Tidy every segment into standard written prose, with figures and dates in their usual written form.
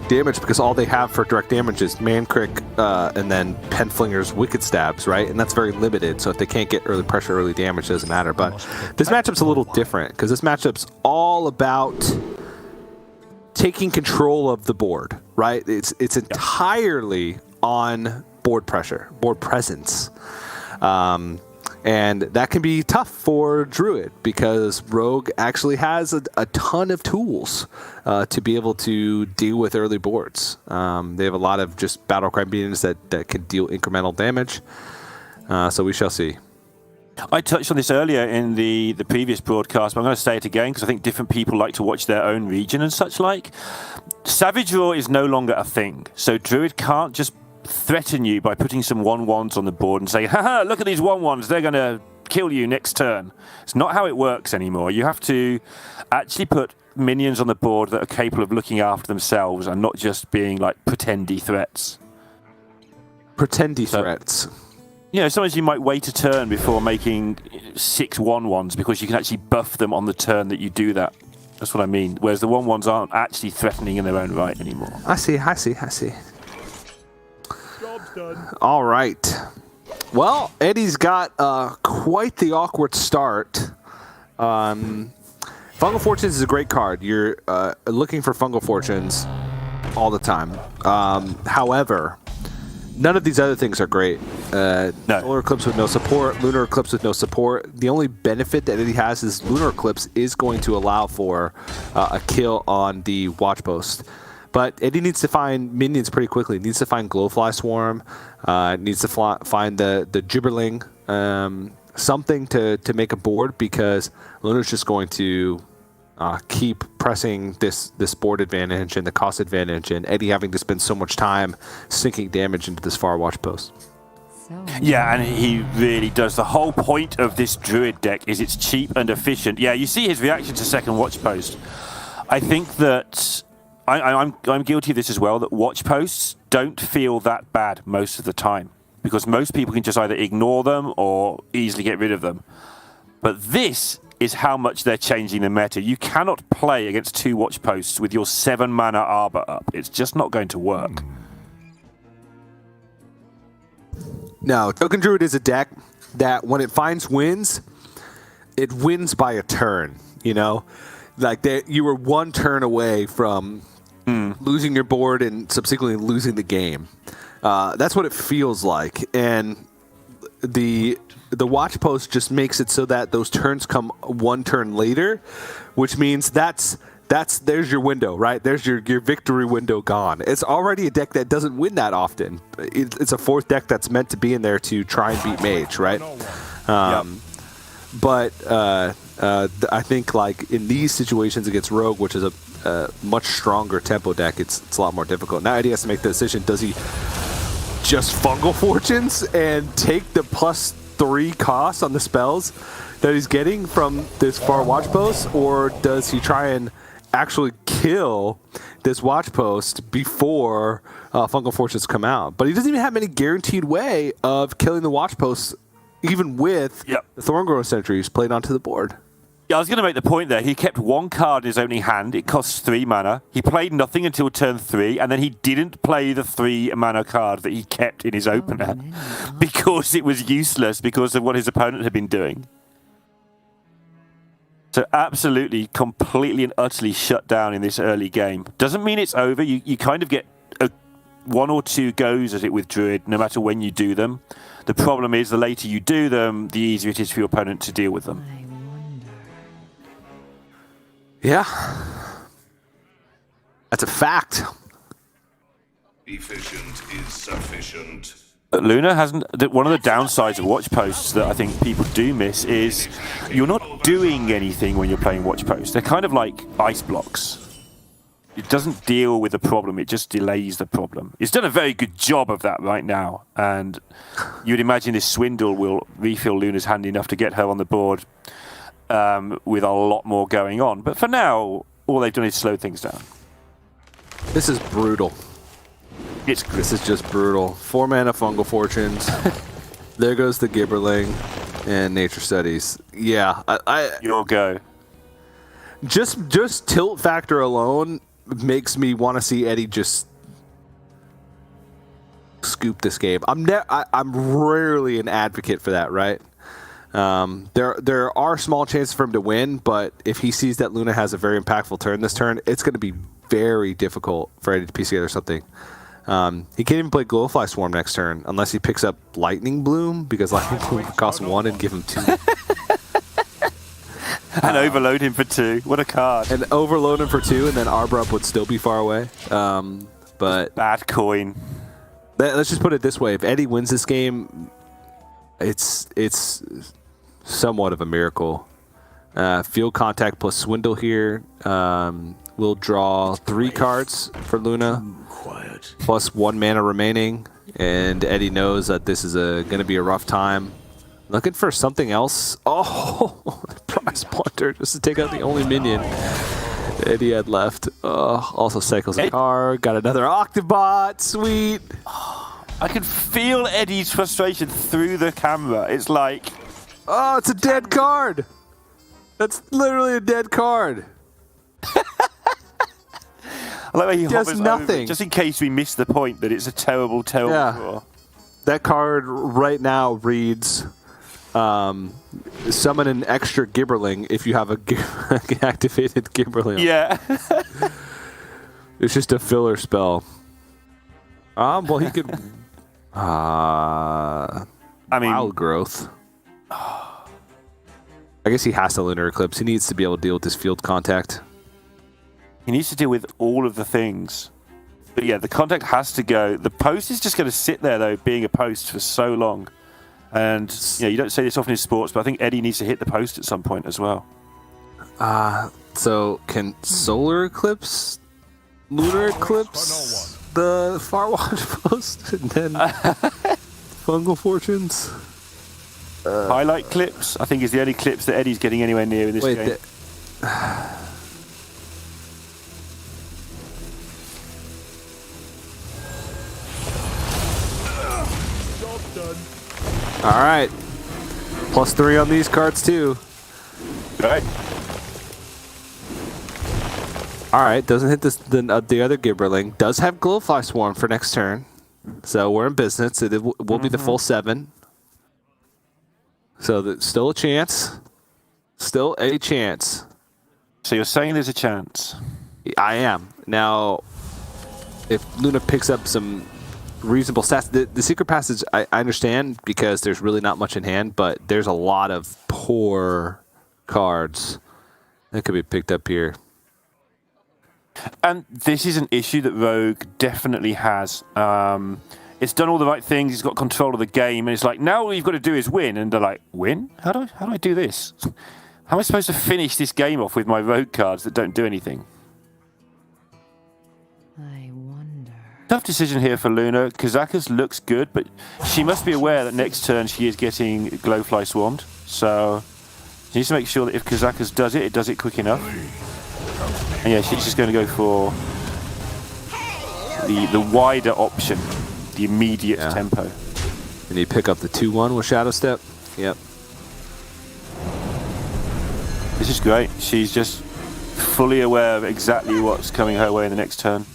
direct damage because all they have for direct damage is Mancrick and then Penflinger's Wicked Stabs, right? And that's very limited, so if they can't get early pressure, early damage, doesn't matter. But this matchup's a little different because this matchup's all about taking control of the board, right? It's entirely on board pressure, board presence. And that can be tough for Druid because Rogue actually has a ton of tools to be able to deal with early boards. They have a lot of just Battlecry beatings that can deal incremental damage. So we shall see. I touched on this earlier in the previous broadcast, but I'm going to say it again because I think different people like to watch their own region and such like. Savage Raw is no longer a thing, so Druid can't just threaten you by putting some 1/1s on the board and say, haha, look at these 1/1s, they're going to kill you next turn. It's not how it works anymore. You have to actually put minions on the board that are capable of looking after themselves and not just being like pretendy threats. Pretendy threats. You know, sometimes you might wait a turn before making 6 1/1s because you can actually buff them on the turn that you do that. That's what I mean. Whereas the 1/1s aren't actually threatening in their own right anymore. I see. All right. Well, Eddie's got quite the awkward start. Fungal Fortunes is a great card. You're looking for Fungal Fortunes all the time. However, none of these other things are great. No. Solar Eclipse with no support, Lunar Eclipse with no support. The only benefit that Eddie has is Lunar Eclipse is going to allow for a kill on the Watch Post. But Eddie needs to find minions pretty quickly. He needs to find Glowfly Swarm. Needs to find the Gibberling. Something to make a board because Lunar's just going to keep pressing this board advantage and the cost advantage, and Eddie having to spend so much time sinking damage into this far Watch Post. Yeah, and he really does. The whole point of this Druid deck is it's cheap and efficient. Yeah, you see his reaction to second Watch Post. I think that I'm guilty of this as well, that Watch Posts don't feel that bad most of the time because most people can just either ignore them or easily get rid of them. But this is how much they're changing the meta. You cannot play against 2 Watch Posts with your 7 mana Arbor up. It's just not going to work. No, Token Druid is a deck that when it finds wins, it wins by a turn, you know? Like you were 1 turn away from losing your board and subsequently losing the game. That's what it feels like. And the Watch Post just makes it so that those turns come 1 turn later, which means there's your window, right? There's your victory window gone. It's already a deck that doesn't win that often. It's a 4th deck that's meant to be in there to try and beat Mage, right? But I think like in these situations against Rogue, which is a much stronger tempo deck, it's a lot more difficult. Now Eddie has to make the decision: does he just Fungal Fortunes and take the +3 cost on the spells that he's getting from this far Watch Post, or does he try and actually kill this Watch Post before Fungal Fortunes come out? But he doesn't even have any guaranteed way of killing the Watch Post, even with the Thorngrove Sentries played onto the board. Yeah, I was going to make the point there. He kept 1 card in his opening hand. It costs 3 mana. He played nothing until turn 3, and then he didn't play the 3 mana card that he kept in his opener because it was useless because of what his opponent had been doing. So absolutely, completely and utterly shut down in this early game. Doesn't mean it's over. You kind of get 1 or 2 goes at it with Druid, no matter when you do them. The problem is the later you do them, the easier it is for your opponent to deal with them. Yeah. That's a fact. Efficient is sufficient. Luna hasn't. One of the downsides of Watch Posts that I think people do miss is you're not doing anything when you're playing Watch Posts. They're kind of like ice blocks. It doesn't deal with the problem, it just delays the problem. It's done a very good job of that right now, and you'd imagine this Swindle will refill Luna's hand enough to get her on the board with a lot more going on. But for now, all they've done is slow things down. This is brutal. This is just brutal. 4 mana Fungal Fortunes. There goes the Gibberling and Nature Studies. Yeah, You'll go. Just tilt factor alone makes me want to see Eddie just scoop this game. I'm rarely an advocate for that, right? There are small chances for him to win, but if he sees that Luna has a very impactful turn this turn, it's going to be very difficult for Eddie to piece together something. He can't even play Glowfly Swarm next turn unless he picks up Lightning Bloom, because Lightning Bloom costs 1 and give him 2. And overload him for 2. What a card. And overload him for 2, and then Arbor Up would still be far away. But bad coin. Let's just put it this way: if Eddie wins this game, it's somewhat of a miracle. Field Contact plus Swindle here. We'll draw 3 cards for Luna, plus 1 mana remaining, and Eddie knows that this is going to be a rough time. Looking for something else. Oh, prize plunder just to take out the only minion Eddie had left. Also cycles a card. Got another Octobot. Sweet. I can feel Eddie's frustration through the camera. It's like, oh, it's a dead card. That's literally a dead card. I like how he hovers nothing. over, just in case we miss the point that it's a terrible, terrible draw. That card right now reads, summon an extra Gibberling if you have a activated Gibberling. Yeah. It's just a filler spell. Well, he could... I mean... Wild Growth. I guess he has to Lunar Eclipse. He needs to be able to deal with this Field Contact. He needs to deal with all of the things. But yeah, the contact has to go. The post is just going to sit there, though, being a post for so long. And you don't say this often in sports, but I think Eddie needs to hit the post at some point as well. So can Solar Eclipse, Lunar Eclipse, the Farwatch post, and then Fungal Fortunes? Highlight clips, I think, is the only clips that Eddie's getting anywhere near in this game. All right. +3 on these cards, too. Right. All right. Doesn't hit the other Gibberling. Does have Glowfly Swarm for next turn. So we're in business. It will be the full 7. So there's still a chance. Still a chance. So you're saying there's a chance? I am. Now, if Luna picks up some reasonable stats, the Secret Passage, I understand because there's really not much in hand, but there's a lot of poor cards that could be picked up here. And this is an issue that Rogue definitely has. It's done all the right things. He's got control of the game, and it's like, now all you've got to do is win. And they're like, win? How do I do this? How am I supposed to finish this game off with my Rogue cards that don't do anything? I wonder. Tough decision here for Luna. Kazakus looks good, but she must be aware that next turn she is getting Glowfly Swarmed. So she needs to make sure that if Kazakus does it does it quick enough. And yeah, she's just going to go for the wider option, the immediate tempo. And you pick up the 2/1 with Shadow Step. Yep. This is great. She's just fully aware of exactly what's coming her way in the next turn.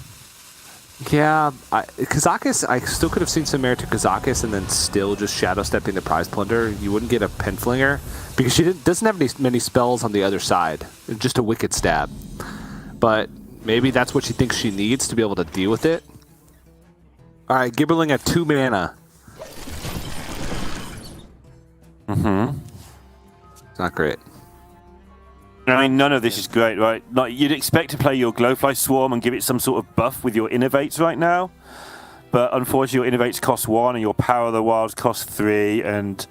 Yeah, Kazakus, I still could have seen some merit to Kazakus and then still just Shadow Stepping the Prize Plunder. You wouldn't get a Penflinger because she doesn't have many spells on the other side. Just a Wicked Stab. But maybe that's what she thinks she needs to be able to deal with it. All right, Gibberling at 2 mana. It's not great. I mean, none of this is great, right? Like, you'd expect to play your Glowfly Swarm and give it some sort of buff with your Innovates right now. But unfortunately, your Innovates cost 1 and your Power of the Wilds cost 3. And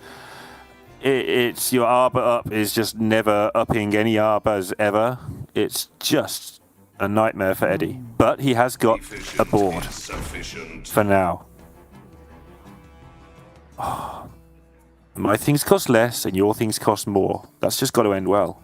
it's your Arbor Up is just never upping any Arbors ever. It's just a nightmare for Eddie. But he has got a board for now. Oh. My things cost less and your things cost more. That's just got to end well.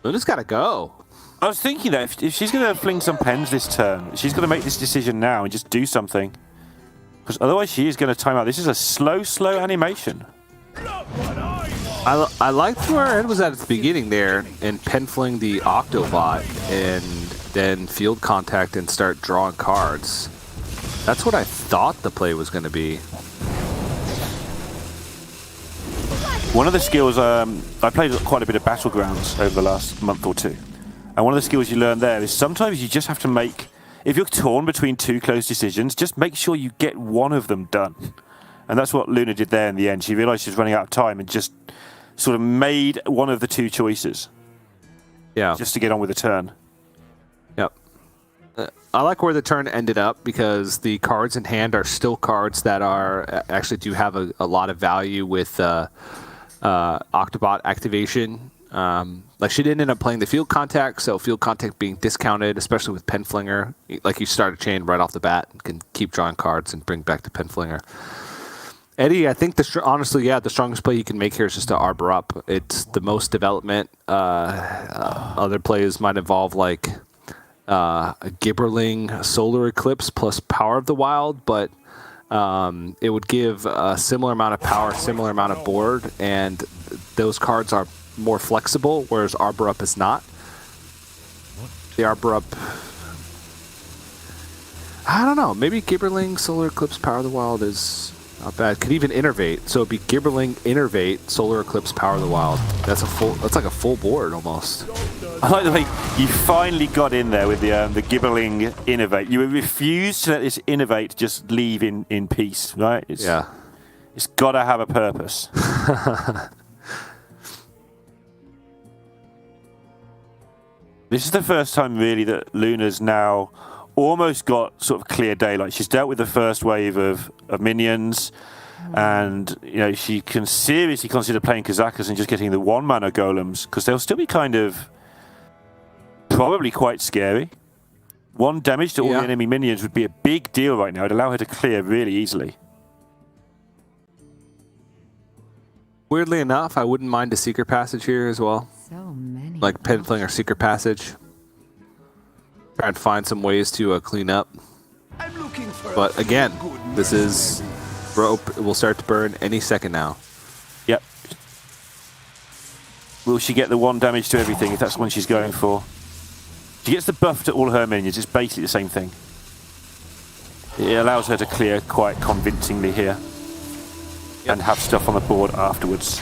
Luna's got to go. I was thinking that if she's going to fling some pens this turn, she's going to make this decision now and just do something. Because otherwise she is going to time out. This is a slow animation. I liked where Ed was at the beginning there and penfling the Octobot and then field contact and start drawing cards. That's what I thought the play was going to be. One of the skills, I played quite a bit of Battlegrounds over the last month or two. And one of the skills you learn there is sometimes you just have to make, if you're torn between two close decisions, just make sure you get one of them done. And that's what Luna did there in the end. She realized she was running out of time and just sort of made one of the two choices. Yeah. Just to get on with the turn. Yep. I like where the turn ended up because the cards in hand are still cards that are actually do have a lot of value with Octobot activation. Like she didn't end up playing the field contact, so field contact being discounted, especially with Penflinger. Like you start a chain right off the bat and can keep drawing cards and bring back the Penflinger. Eddie, I think honestly, the strongest play you can make here is just to Arbor Up. It's the most development. Other plays might involve like a Gibberling Solar Eclipse plus Power of the Wild, but it would give a similar amount of power, similar amount of board, and those cards are more flexible, whereas Arbor Up is not. The Arbor Up, I don't know, maybe Gibberling Solar Eclipse Power of the Wild is not bad. Could even Innervate, so it'd be Gibberling Innervate Solar Eclipse Power of the Wild. That's like a full board almost. I like the way you finally got in there with the Gibberling Innervate. You refused to let this Innervate just leave in peace, right? It's got to have a purpose. This is the first time really that Luna's now almost got sort of clear daylight. She's dealt with the first wave of minions, and she can seriously consider playing Kazakas and just getting the 1-mana golems, because they'll still be kind of probably quite scary. 1 damage to all the enemy minions would be a big deal right now. It'd allow her to clear really easily. Weirdly enough, I wouldn't mind a Secret Passage here as well. So many. Like Penflinger Secret Passage. Try and find some ways to clean up. But again, this is rope. It will start to burn any second now. Yep. Will she get the 1 damage to everything if that's the one she's going for? She gets the buff to all her minions. It's basically the same thing. It allows her to clear quite convincingly here. And have stuff on the board afterwards.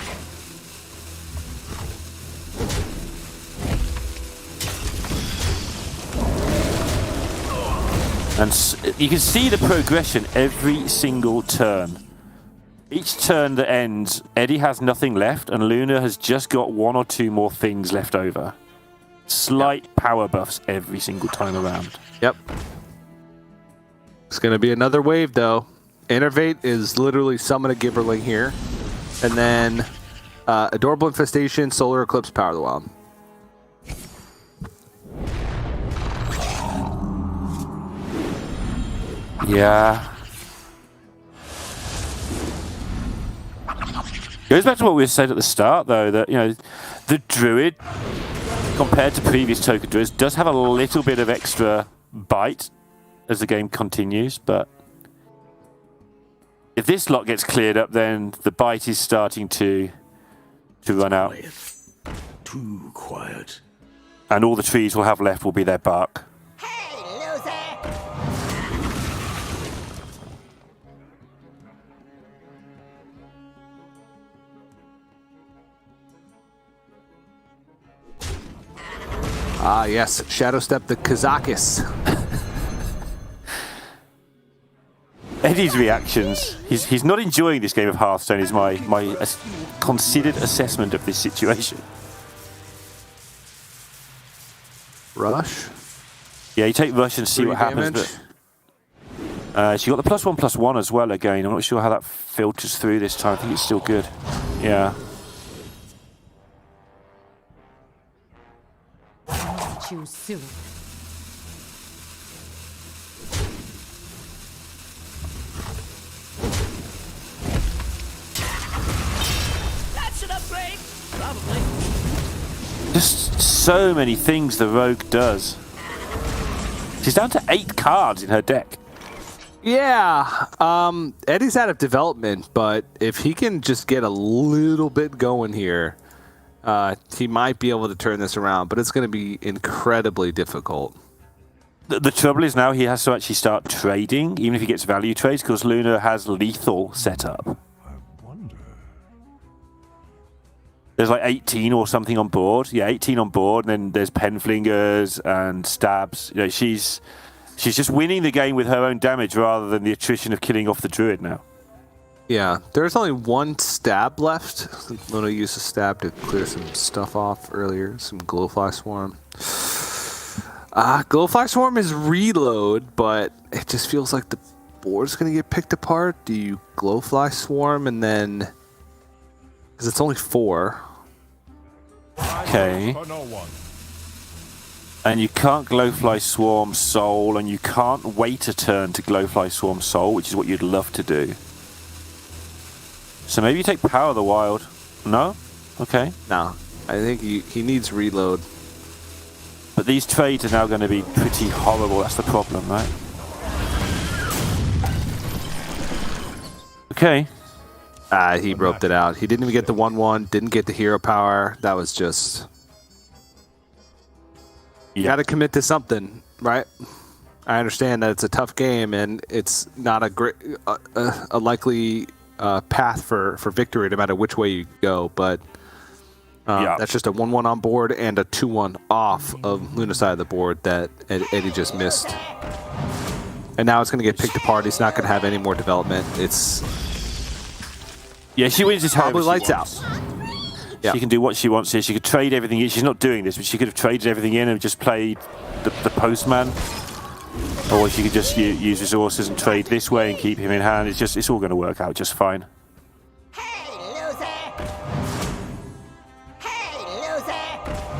And you can see the progression every single turn. Each turn that ends, Eddie has nothing left, and Luna has just got 1 or 2 more things left over. Slight power buffs every single time around. Yep. It's going to be another wave, though. Innervate is literally summon a Gibberling here. And then Adorable Infestation, Solar Eclipse, Power of the Wild. Yeah. Goes back to what we said at the start, though, that the Druid, compared to previous token Druids, does have a little bit of extra bite as the game continues, but if this lot gets cleared up, then the bite is starting to run out. Too quiet. And all the trees will have left will be their bark. Ah, yes. Shadow Step the Kazakis. Eddie's reactions. He's not enjoying this game of Hearthstone is my considered assessment of this situation. Rush. Yeah, you take Rush and see what happens. But she got the +1/+1 as well again. I'm not sure how that filters through this time. I think it's still good. Yeah. Choose soon. That's an upgrade. Probably. Just so many things the rogue does. She's down to 8 cards in her deck. Yeah, Eddie's out of development, but if he can just get a little bit going here, he might be able to turn this around, but it's going to be incredibly difficult. The trouble is now he has to actually start trading, even if he gets value trades, because Luna has lethal set up. There's like 18 or something on board. Yeah, 18 on board, and then there's penflingers and stabs. You know, she's just winning the game with her own damage rather than the attrition of killing off the druid now. Yeah, there's only one stab left. Luna used a stab to clear some stuff off earlier, some glowfly swarm. Glowfly swarm is reload, but it just feels like the board's going to get picked apart. Do you glowfly swarm and then... Because it's only 4. Okay. And you can't glowfly swarm soul, and you can't wait a turn to glowfly swarm soul, which is what you'd love to do. So maybe you take power of the wild. No? Okay. No, I think he needs reload. But these trades are now going to be pretty horrible. That's the problem, right? Okay. He roped it out. He didn't even get the 1/1, didn't get the hero power. That was just... You got to commit to something, right? I understand that it's a tough game and it's not a great, a likely path for victory no matter which way you go, but that's just a 1/1 on board and a 2/1 off of Luna's side of the board that Eddie just missed. And now it's going to get picked apart. He's not going to have any more development. It's... Yeah, she wins this probably lights out. Yeah. She can do what she wants here. She could trade everything in. She's not doing this, but she could have traded everything in and just played the postman. Or she could just use resources and trade this way and keep him in hand. It's all going to work out just fine.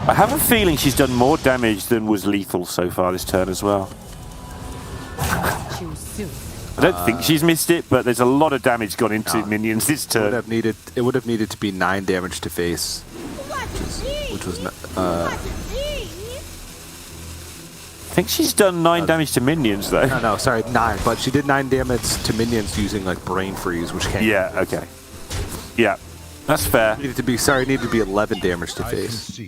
I have a feeling she's done more damage than was lethal so far this turn as well. I don't think she's missed it, but there's a lot of damage gone into minions this turn. It would have needed to be 9 damage to face, which was I think she's done 9 damage to minions though. No, sorry, 9. But she did 9 damage to minions using like brain freeze, which can't. Yeah, okay. Yeah, that's fair. Needed to be 11 damage to face.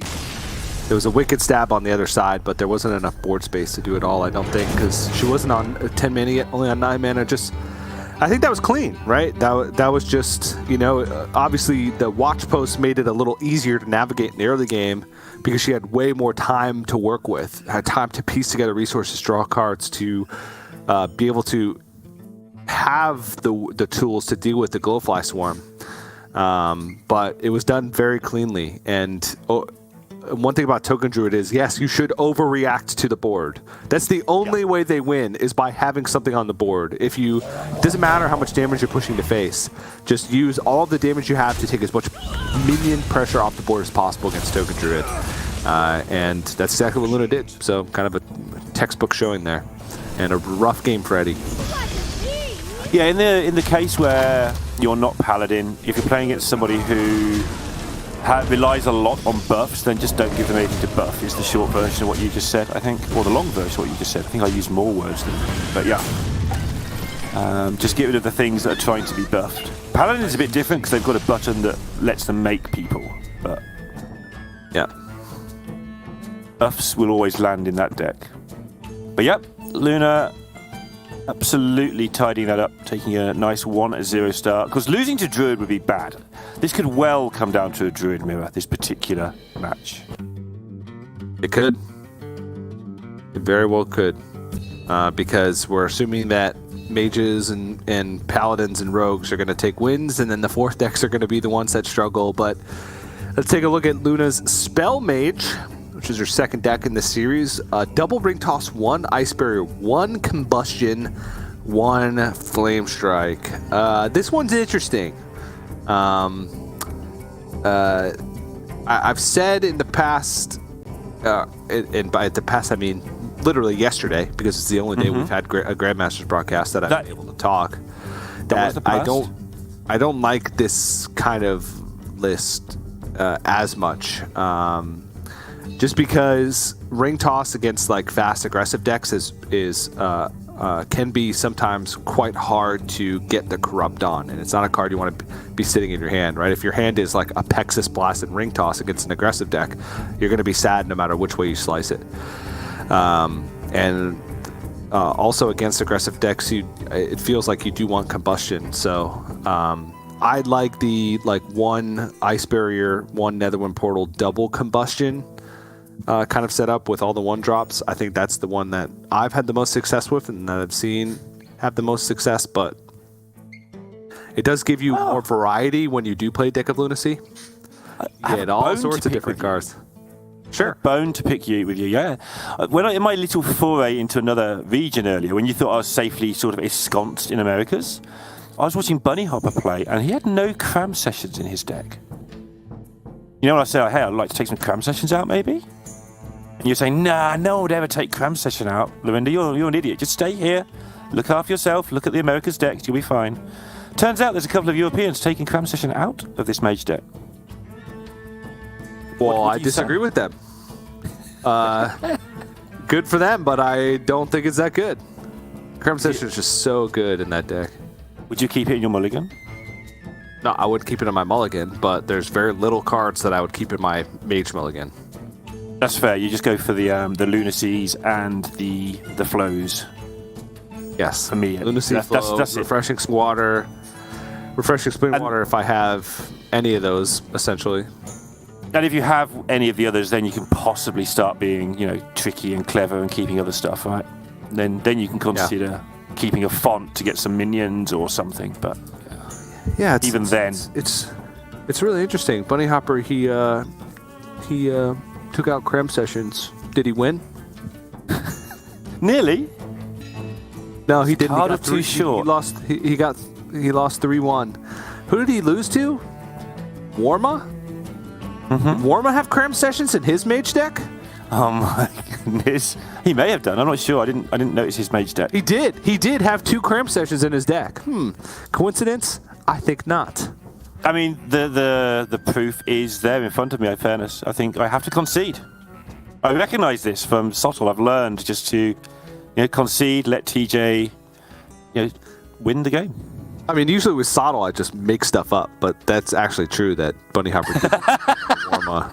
There was a wicked stab on the other side, but there wasn't enough board space to do it all, I don't think, because she wasn't on 10 mana yet, only on 9 mana. I think that was clean, right? That was just, obviously the watch post made it a little easier to navigate in the early game because she had way more time to work with, had time to piece together resources, draw cards, to be able to have the tools to deal with the glowfly swarm. But it was done very cleanly, and one thing about Token Druid is, yes, you should overreact to the board. That's the only way they win, is by having something on the board. It doesn't matter how much damage you're pushing to face, just use all the damage you have to take as much minion pressure off the board as possible against Token Druid. And that's exactly what Luna did. So kind of a textbook showing there. And a rough game for Eddie. Yeah, in the case where you're not Paladin, if you're playing against somebody who relies a lot on buffs, then just don't give them anything to buff, is the short version of what you just said, I think. Or the long version of what you just said. I think I used more words than that. But yeah. Just get rid of the things that are trying to be buffed. Paladin is a bit different because they've got a button that lets them make people. But yeah, buffs will always land in that deck. But yep, Luna absolutely tidying that up, taking a nice 1-0 start. Because losing to Druid would be bad. This could well come down to a Druid mirror, this particular match. It could. It very well could. Because we're assuming that mages and paladins and rogues are going to take wins, and then the 4th decks are going to be the ones that struggle. But let's take a look at Luna's Spell Mage, which is her 2nd deck in the series. Double Ring Toss, 1 Ice Barrier, 1 Combustion, 1 Flame Strike. This one's interesting. I've said in the past, and by the past I mean literally yesterday, because it's the only day we've had a Grandmasters broadcast that I've been able to talk, that I don't like this kind of list as much. Just because Ring Toss against like fast aggressive decks is can be sometimes quite hard to get the Corrupt on, and it's not a card you want to be sitting in your hand, right? If your hand is like a Pexus Blast and Ring Toss against an aggressive deck, you're going to be sad no matter which way you slice it. And also against aggressive decks, it feels like you do want Combustion. So I like the one Ice Barrier, one Netherwind Portal double Combustion kind of setup with all the 1-drops. I think that's the one that I've had the most success with and that I've seen have the most success, but it does give you more variety when you do play Deck of Lunacy. You get all sorts of different cards. Sure. Bone to pick with you, yeah. In my little foray into another region earlier, when you thought I was safely sort of ensconced in Americas, I was watching Bunny Hopper play, and he had no cram sessions in his deck. You know when I say, hey, I'd like to take some cram sessions out, maybe? And you're saying, nah, no one would ever take cram session out. Lorinda, you're an idiot. Just stay here, look after yourself, look at the Americas decks, you'll be fine. Turns out there's a couple of Europeans taking cram session out of this mage deck. Well, I disagree with them. Good for them, but I don't think it's that good. Cram Session is just so good in that deck. Would you keep it in your mulligan? No, I would keep it in my mulligan, but there's very little cards that I would keep in my mage mulligan. That's fair. You just go for the Lunacies and the flows. Yes. For me, Lunacy, that's Refreshing Water, Refreshing Spring Water if I have any of those, essentially. And if you have any of the others, then you can possibly start being, tricky and clever and keeping other stuff, right? Then you can consider keeping a font to get some minions or something. But yeah, it's really interesting. Bunny Hopper, he took out Cram Sessions. Did he win? Nearly. No, he didn't. Card too short. He lost. He lost 3-1. Who did he lose to? Warma. Mm-hmm. Warma have Cram Sessions in his mage deck? Oh my goodness. He may have done. I'm not sure. I didn't notice his mage deck. He did. He did have 2 Cram Sessions in his deck. Coincidence? I think not. I mean, the proof is there in front of me, in fairness. I think I have to concede. I recognize this from Sottle. I've learned just to concede, let TJ win the game. I mean, usually with Sottle, I just make stuff up, but that's actually true that Bunny Hopper did Warma.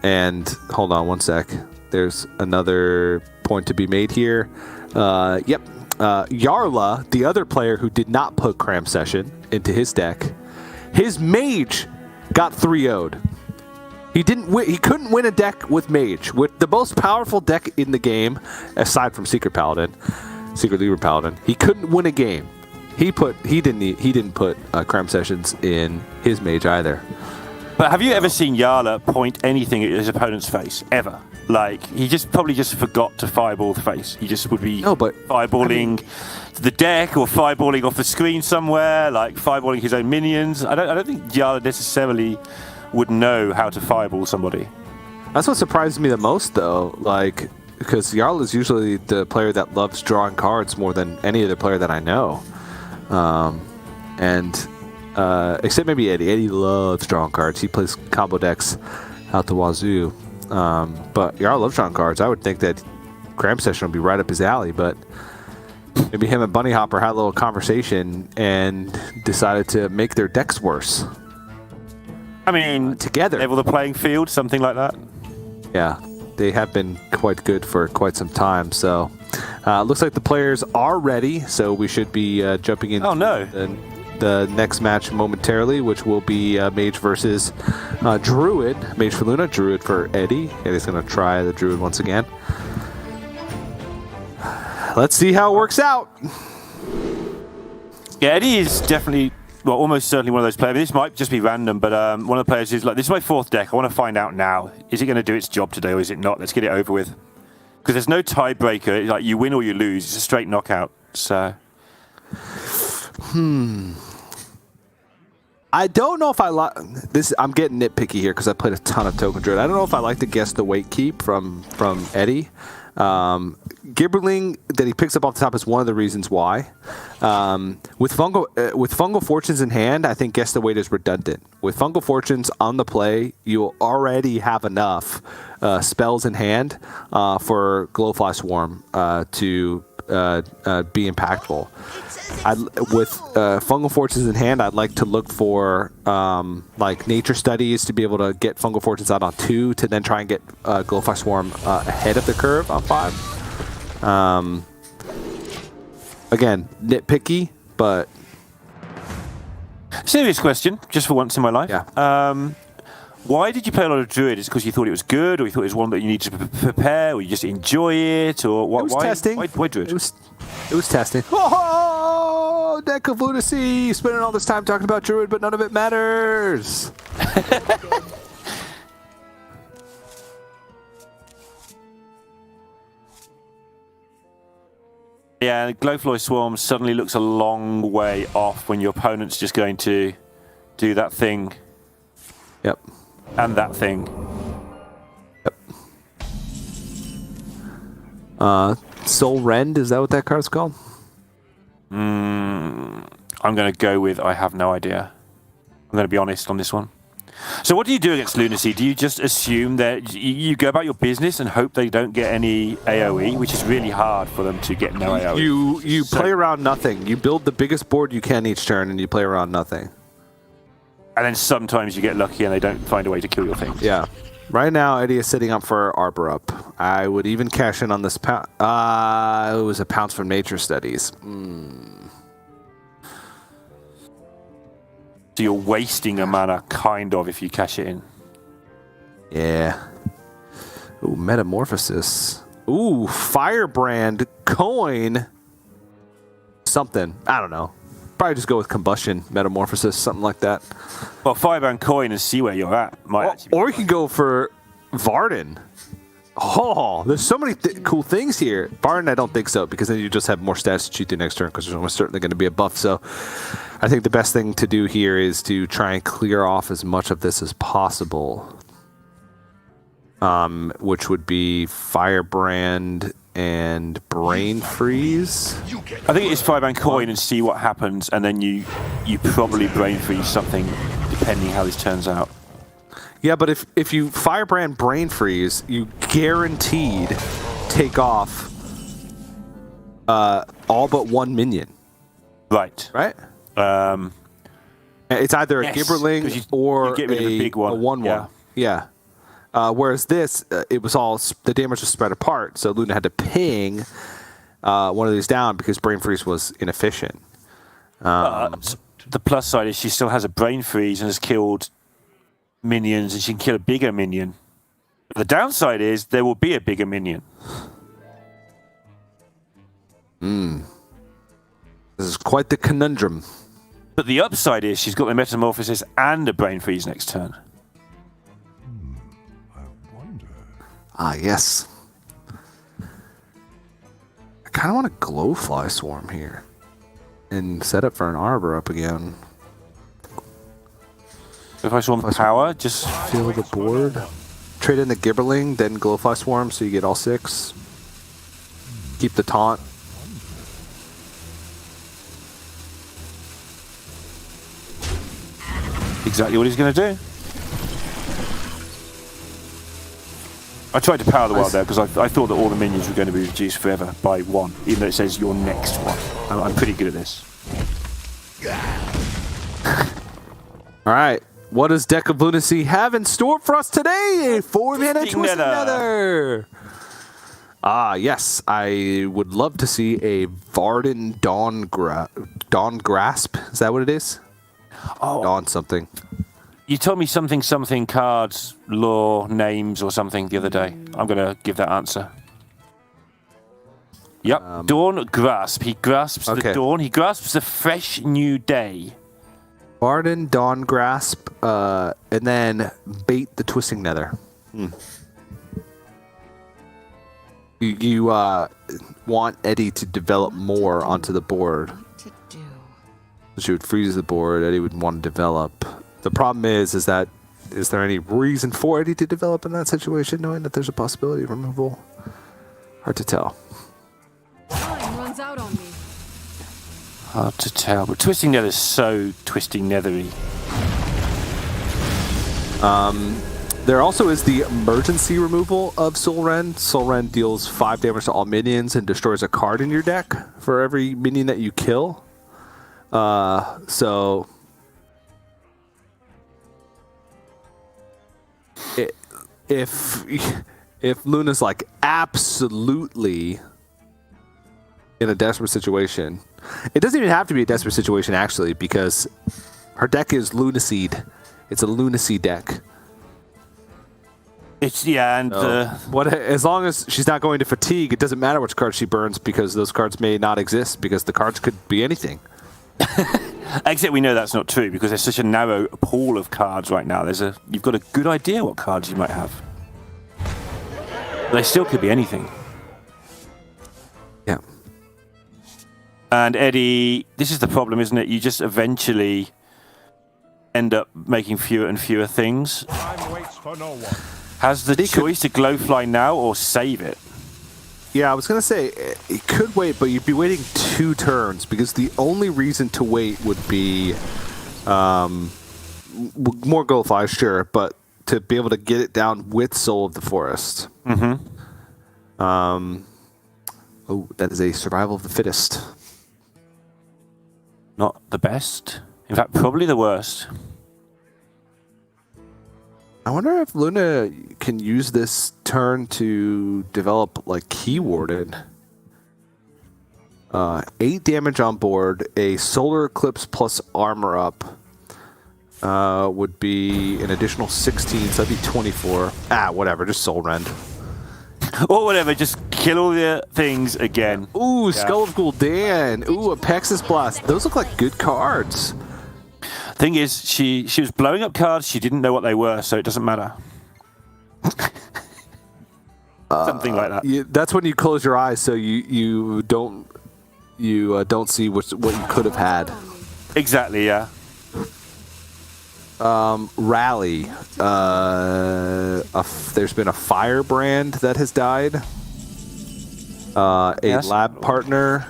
And hold on one sec. There's another point to be made here. Yarla, the other player who did not put Cram Session into his deck, his mage got 3-0'd. He didn't win. He couldn't win a deck with mage, with the most powerful deck in the game, aside from Secret Leader Paladin. He couldn't win a game. He didn't put Cram Sessions in his mage either. But have you ever seen Yarla point anything at his opponent's face ever? Like he probably just forgot to fireball the face. He just would be fireballing the deck or fireballing off the screen somewhere, like fireballing his own minions. I don't think Yarla necessarily would know how to fireball somebody. That's what surprised me the most, though. Like, because Jarl is usually the player that loves drawing cards more than any other player that I know. Except maybe Eddie. Eddie loves drawing cards. He plays combo decks out the wazoo. But Jarl loves drawing cards. I would think that Cram Session would be right up his alley, but maybe him and Bunny Hopper had a little conversation and decided to make their decks worse. I mean, together. Level the playing field, something like that. Yeah, they have been quite good for quite some time. So, looks like the players are ready. So we should be jumping into the next match momentarily, which will be Mage versus Druid. Mage for Luna, Druid for Eddie. Eddie's going to try the Druid once again. Let's see how it works out. Yeah, Eddie is definitely... Well, almost certainly one of those players. This might just be random, but one of the players is like, this is my 4th deck. I want to find out now. Is it going to do its job today or is it not? Let's get it over with. Because there's no tiebreaker. Like, you win or you lose. It's a straight knockout. So... I don't know if I like this. I'm getting nitpicky here because I played a ton of Token Druid. I don't know if I like to guess the weight keep from Eddie. Gibberling that he picks up off the top is one of the reasons why. With Fungal Fortunes in hand, I think Guess the Wait is redundant. With Fungal Fortunes on the play, you'll already have enough spells in hand for Glowfly Swarm to be impactful. With Fungal Fortunes in hand, I'd like to look for like Nature Studies to be able to get Fungal Fortunes out on 2 to then try and get Glowfly Swarm ahead of the curve on 5. Again, nitpicky, but... Serious question, just for once in my life. Yeah. Why did you play a lot of Druid? Is it because you thought it was good, or you thought it was one that you needed to prepare, or you just enjoy it, or what? It was why, testing. Why Druid? It was testing. Oh, Deck of Lunacy! Spending all this time talking about Druid, but none of it matters. Yeah, Glowfly Swarm suddenly looks a long way off when your opponent's just going to do that thing. Yep. And that thing. Yep. Soul Rend, is that what that card's called? I'm going to go with I have no idea. I'm going to be honest on this one. So what do you do against Lunacy? Do you just assume that you go about your business and hope they don't get any AoE, which is really hard for them to get no AoE? You play around nothing. You build the biggest board you can each turn, and you play around nothing. And then sometimes you get lucky and they don't find a way to kill your things. Yeah. Right now, Eddie is sitting up for Arbor Up. I would even cash in on this pounce. It was a pounce from Nature Studies. So you're wasting a mana, kind of, if you cash it in. Yeah. Ooh, Metamorphosis. Ooh, Firebrand coin. Something. I don't know. Probably just go with Combustion, Metamorphosis, something like that. Well, Firebrand coin and see where you're at. Or you can go for Varden. Oh, there's so many cool things here. Varden, I don't think so, because then you just have more stats to shoot through next turn, because there's almost certainly going to be a buff. So I think the best thing to do here is to try and clear off as much of this as possible, which would be Firebrand and Brain Freeze. I think it's Firebrand coin and see what happens, and then you probably Brain Freeze something, depending how this turns out. Yeah, but if you Firebrand Brain Freeze, you guaranteed take off all but one minion. Right. Right? It's either a Gibberling or get rid of a big one. A 1/1. Yeah. Whereas this, it was all, the damage was spread apart, so Luna had to ping one of these down because Brain Freeze was inefficient. The plus side is she still has a Brain Freeze and has killed minions, and she can kill a bigger minion. The downside is there will be a bigger minion. This is quite the conundrum. But the upside is she's got the Metamorphosis and a Brain Freeze next turn. Ah, yes. I kind of want a Glowfly Swarm here and set up for an Arbor Up again. If I Swarm power, just fill the board. Trade in the Gibberling, then Glowfly Swarm so you get all 6. Keep the taunt. exactly what he's going to do. I tried to power the world there because I thought that all the minions were going to be reduced forever by 1, even though it says your next one. I'm pretty good at this. All right. What does Deck of Lunacy have in store for us today? 4-mana Twisting Nether. Ah, yes. I would love to see a Varden Dawn Grasp. Is that what it is? Oh. Dawn something. You told me something cards, lore, names, or something the other day. I'm going to give that answer. Yep. Dawn Grasp. He grasps the dawn. He grasps the fresh new day. Varden, Dawn Grasp, and then bait the Twisting Nether. You want Eddie to develop more onto the board. To do. She would freeze the board. Eddie would want to develop. The problem is there any reason for Eddie to develop in that situation, knowing that there's a possibility of removal? Hard to tell. Time runs out on me. Hard to tell, but Twisting Nether is so Twisting Nethery. There also is the emergency removal of Soul Rend. Soul Rend deals 5 damage to all minions and destroys a card in your deck for every minion that you kill. So if Luna's like absolutely in a desperate situation, it doesn't even have to be a desperate situation actually, because her deck is Lunaseed. It's a Lunacy deck. It's and as long as she's not going to fatigue, it doesn't matter which cards she burns, because those cards may not exist, because the cards could be anything. Except we know that's not true, because there's such a narrow pool of cards right now. You've got a good idea what cards you might have. They still could be anything. Yeah. And Eddie, this is the problem, isn't it? You just eventually end up making fewer and fewer things. Time waits for no one. Has the choice to Glowfly now or save it? Yeah, I was going to say, it could wait, but you'd be waiting 2 turns, because the only reason to wait would be more Glowfly, sure, but to be able to get it down with Soul of the Forest. Mm-hmm. Oh, that is a Survival of the Fittest. Not the best. In fact, probably the worst. I wonder if Luna can use this turn to develop, like, Key Warden. 8 damage on board, a Solar Eclipse plus Armor Up would be an additional 16, so that'd be 24. Whatever, just Soul Rend. Or whatever, just kill all the things again. Ooh, Skull of Gul'dan. Ooh, Apexis Blast. Those look like good cards. Thing is, she was blowing up cards. She didn't know what they were, so it doesn't matter. Something like that. That's when you close your eyes, so you don't see what you could have had. Exactly. Yeah. Rally. There's been a Firebrand that has died. A lab partner.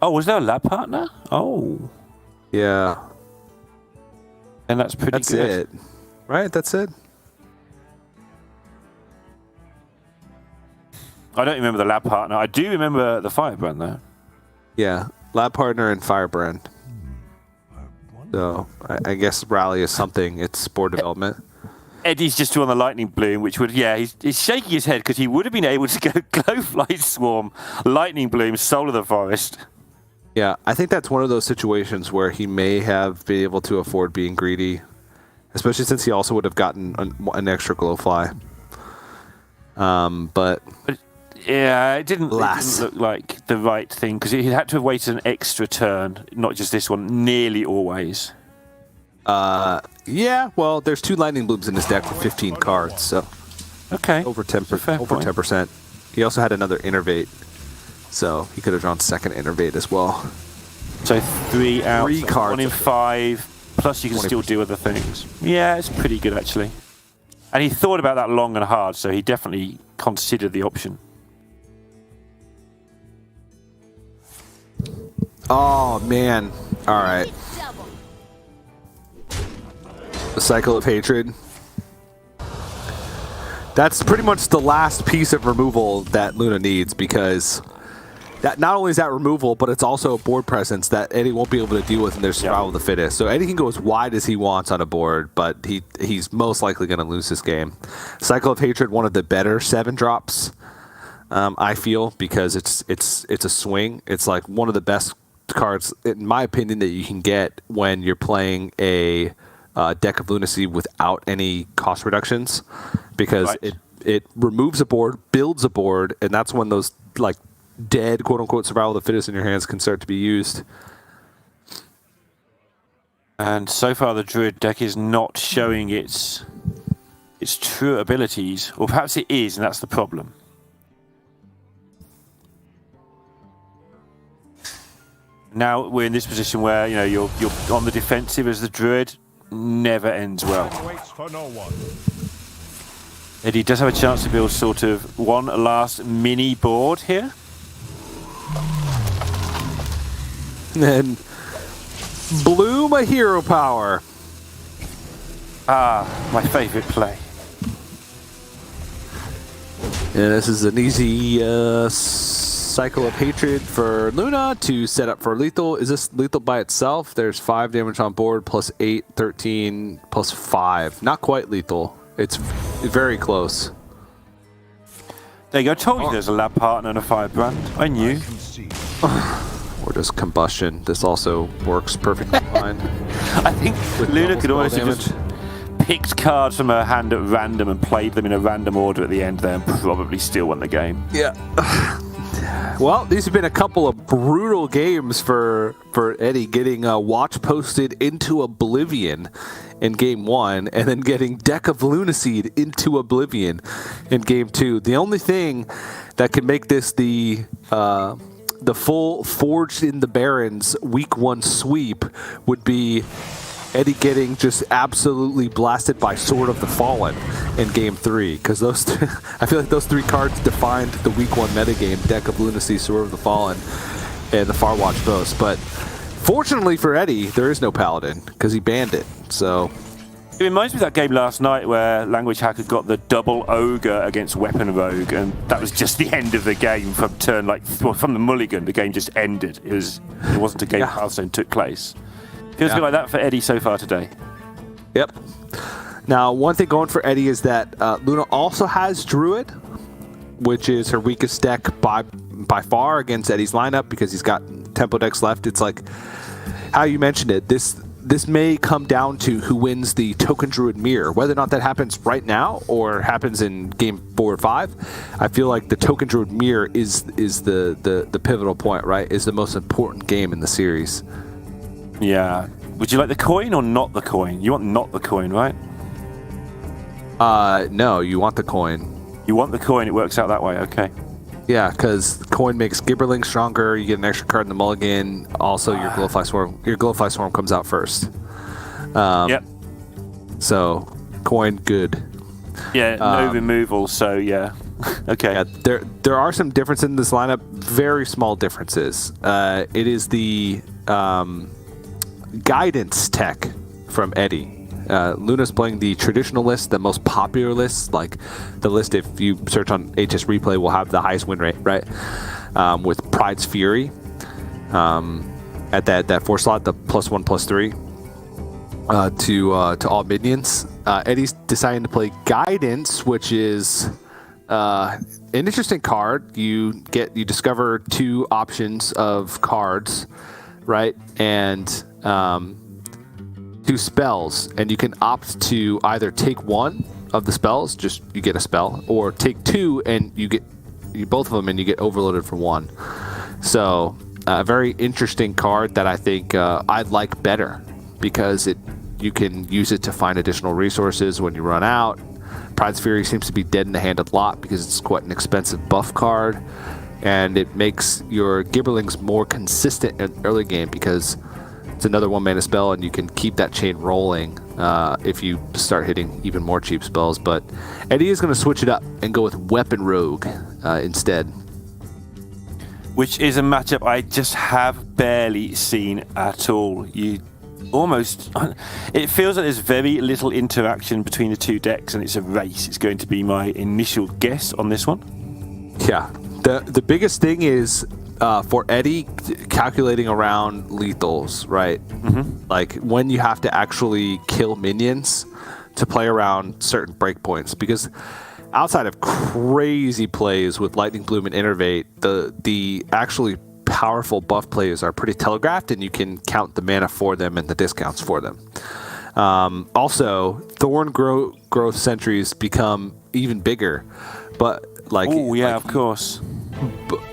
Oh, was there a lab partner? Oh. Yeah. And that's pretty good. That's it. Right, that's it. I don't remember the lab partner. I do remember the Firebrand, though. Yeah, lab partner and Firebrand. So, I guess Rally is something. It's board development. Eddie's just on the Lightning Bloom, which would, he's shaking his head because he would have been able to go Glowfly Swarm, Lightning Bloom, Soul of the Forest. Yeah, I think that's one of those situations where he may have been able to afford being greedy, especially since he also would have gotten an extra Glowfly. But yeah, it didn't look like the right thing, because he had to have waited an extra turn, not just this one, nearly always. Yeah, well, there's 2 Lightning Blooms in his deck with 15 cards, so okay, over 10%. He also had another Innervate, so he could have drawn second Innervate as well. So 3 out, 3 cards. 1 in 5, plus you can 20%. still do other things. Yeah, it's pretty good, actually. And he thought about that long and hard, so he definitely considered the option. Oh, man. All right. The Cycle of Hatred. That's pretty much the last piece of removal that Luna needs, because that not only is that removal, but it's also a board presence that Eddie won't be able to deal with in their Survival of the Fittest. So Eddie can go as wide as he wants on a board, but he's most likely going to lose this game. Cycle of Hatred, one of the better 7-drops, I feel, because it's a swing. It's like one of the best cards, in my opinion, that you can get when you're playing a deck of Lunacy without any cost reductions, because it removes a board, builds a board, and that's when those like dead quote-unquote Survival of the Fittest in your hands can start to be used. And so far the Druid deck is not showing its true abilities, or perhaps it is, and that's the problem. Now we're in this position where you're on the defensive as the Druid. Never ends well. Time waits for no one. Eddie does have a chance to build sort of one last mini board here. And Bloom a hero power. Ah, my favorite play. And this is an easy cycle of hatred for Luna to set up for lethal. Is this lethal by itself? There's 5 damage on board, plus 8, 13, plus 5. Not quite lethal. It's very close. There you go. I told you there's a lab partner and a firebrand. I knew. Or just combustion. This also works perfectly fine. I think Luna could almost have just picked cards from her hand at random and played them in a random order at the end there and probably still won the game. Yeah. Well, these have been a couple of brutal games for Eddie, getting watch posted into oblivion in game 1 and then getting Deck of Lunaseed into oblivion in game 2. The only thing that can make this the full Forged in the Barrens week 1 sweep would be Eddie getting just absolutely blasted by Sword of the Fallen in Game 3, because I feel like those 3 cards defined the Week 1 metagame: Deck of Lunacy, Sword of the Fallen, and the Farwatch Boast. But fortunately for Eddie, there is no Paladin, because he banned it. So it reminds me of that game last night where Language Hacker got the double Ogre against Weapon Rogue, and that was just the end of the game from turn, from the mulligan. The game just ended. It wasn't a game Hearthstone took place. Feels a bit like that for Eddie so far today. Yep. Now, one thing going for Eddie is that Luna also has Druid, which is her weakest deck by far against Eddie's lineup, because he's got tempo decks left. It's like how you mentioned it. This may come down to who wins the Token Druid Mirror. Whether or not that happens right now or happens in game 4 or 5, I feel like the Token Druid Mirror is the pivotal point, right? Is the most important game in the series. Yeah. Would you like the coin or not the coin? You want not the coin, right? No, you want the coin. You want the coin, it works out that way, okay. Yeah, because coin makes Gibberling stronger, you get an extra card in the mulligan, also your Glowfly Swarm comes out first. Yep. So, coin, good. Yeah, no removal, so yeah. Okay. Yeah, there are some differences in this lineup, very small differences. It is the guidance tech from Eddie. Luna's playing the traditional list, the most popular list, like the list if you search on HS Replay will have the highest win rate, right? With Pride's Fury at that 4 slot, the +1/+3 to all minions. Eddie's deciding to play Guidance, which is an interesting card. You discover 2 options of cards, right? And 2 spells, and you can opt to either take 1 of the spells, just you get a spell, or take 2 and you get both of them and you get overloaded for 1. So a very interesting card that I think I'd like better, because you can use it to find additional resources when you run out. Pride's Fury seems to be dead in the hand a lot because it's quite an expensive buff card, and it makes your Gibberlings more consistent in early game because it's another 1-mana spell, and you can keep that chain rolling if you start hitting even more cheap spells. But Eddie is going to switch it up and go with Weapon Rogue instead. Which is a matchup I just have barely seen at all. It feels like there's very little interaction between the 2 decks, and it's a race. It's going to be my initial guess on this one. Yeah. The biggest thing is for Eddie, calculating around lethals, right? Mm-hmm. Like when you have to actually kill minions to play around certain breakpoints, because outside of crazy plays with Lightning Bloom and Innervate, the actually powerful buff plays are pretty telegraphed, and you can count the mana for them and the discounts for them. Also, Thorn Growth Sentries become even bigger, but of course.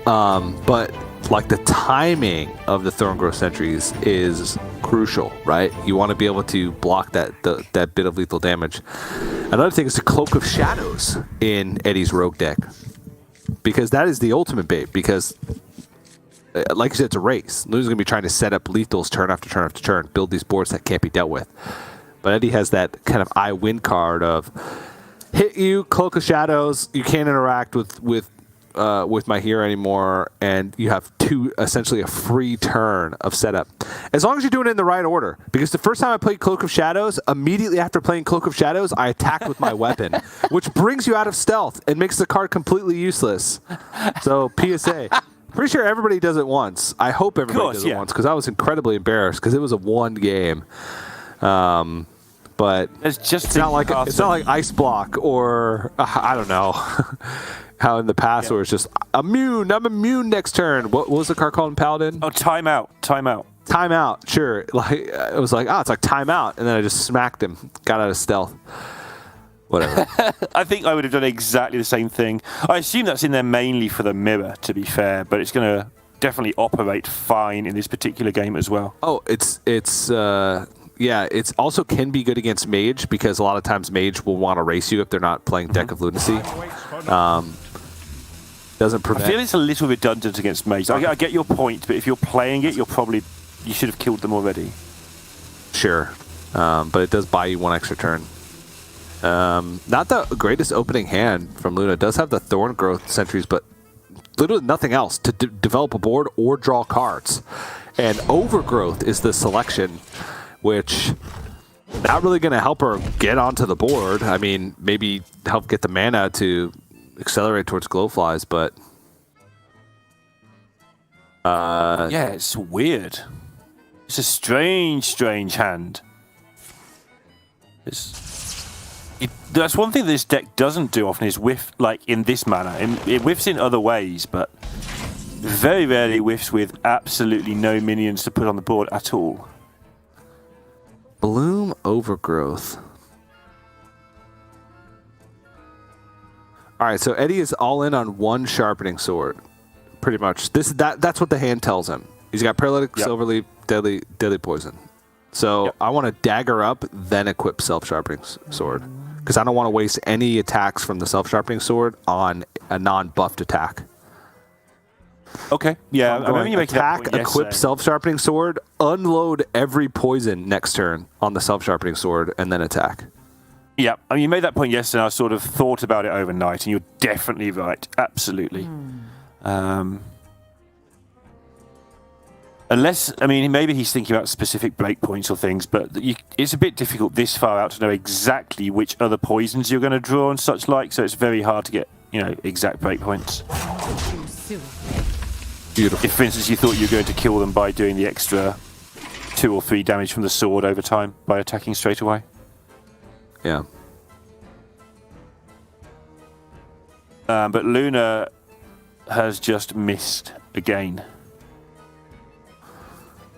But like the timing of the Thorn Growth Sentries is crucial, right? You want to be able to block that bit of lethal damage. Another thing is the Cloak of Shadows in Eddie's Rogue deck, because that is the ultimate bait. Because, like you said, it's a race. Luna's going to be trying to set up lethals turn after turn after turn, build these boards that can't be dealt with. But Eddie has that kind of I win card of, hit you, Cloak of Shadows. You can't interact with my hero anymore, and you have essentially a free turn of setup. As long as you're doing it in the right order. Because the first time I played Cloak of Shadows, immediately after playing Cloak of Shadows, I attacked with my weapon, which brings you out of stealth and makes the card completely useless. So PSA. Pretty sure everybody does it once. I hope everybody does it once, because I was incredibly embarrassed because it was a one game. But it's not like Ice Block or I don't know how in the past where it's just I'm immune next turn. What was the card called in Paladin? Oh, timeout. Sure. Like it was like it's like timeout, and then I just smacked him, got out of stealth. Whatever. I think I would have done exactly the same thing. I assume that's in there mainly for the mirror, to be fair, but it's going to definitely operate fine in this particular game as well. Oh, it's also can be good against Mage, because a lot of times Mage will want to race you if they're not playing Deck of Lunacy. Doesn't prevent. I feel it's a little redundant against Mage. I get your point, but if you're playing it, you should have killed them already. Sure, but it does buy you one extra turn. Not the greatest opening hand from Luna. It does have the Thorn Growth Sentries, but literally nothing else to develop a board or draw cards. And Overgrowth is the selection, which not really going to help her get onto the board. I mean, maybe help get the mana to accelerate towards Glowflies, but yeah, it's weird. It's a strange hand. That's one thing this deck doesn't do often, is whiff like in this manner. It whiffs in other ways, but very rarely whiffs with absolutely no minions to put on the board at all. Bloom Overgrowth. All right, so Eddie is all in on one Sharpening Sword, pretty much. That's what the hand tells him. He's got Paralytic, Silverleaf, Deadly Poison. So I want to dagger up, then equip Self-Sharpening Sword, because I don't want to waste any attacks from the Self-Sharpening Sword on a non-buffed attack. Okay. Yeah. I mean, you attack, equip Self-Sharpening Sword, unload every poison next turn on the Self-Sharpening Sword, and then attack. Yeah. I mean, you made that point yesterday. I sort of thought about it overnight, and you're definitely right. Absolutely. Unless, I mean, maybe he's thinking about specific breakpoints or things, but it's a bit difficult this far out to know exactly which other poisons you're going to draw and such like, so it's very hard to get, exact breakpoints. Beautiful. If, for instance, you thought you were going to kill them by doing the extra 2 or 3 damage from the sword over time by attacking straight away. Yeah. But Luna has just missed again.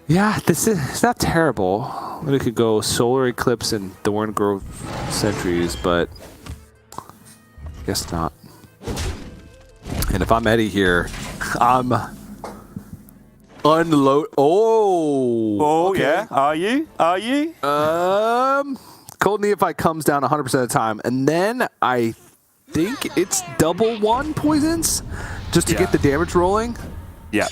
Yeah, it's not terrible. We could go Solar Eclipse and Thorn Growth Sentries, but I guess not. And if I'm Eddie here, I'm unload. Oh, okay. Yeah. Are you? Cold Neophyte comes down 100% of the time, and then I think it's double 1 poisons just to get the damage rolling. Yeah.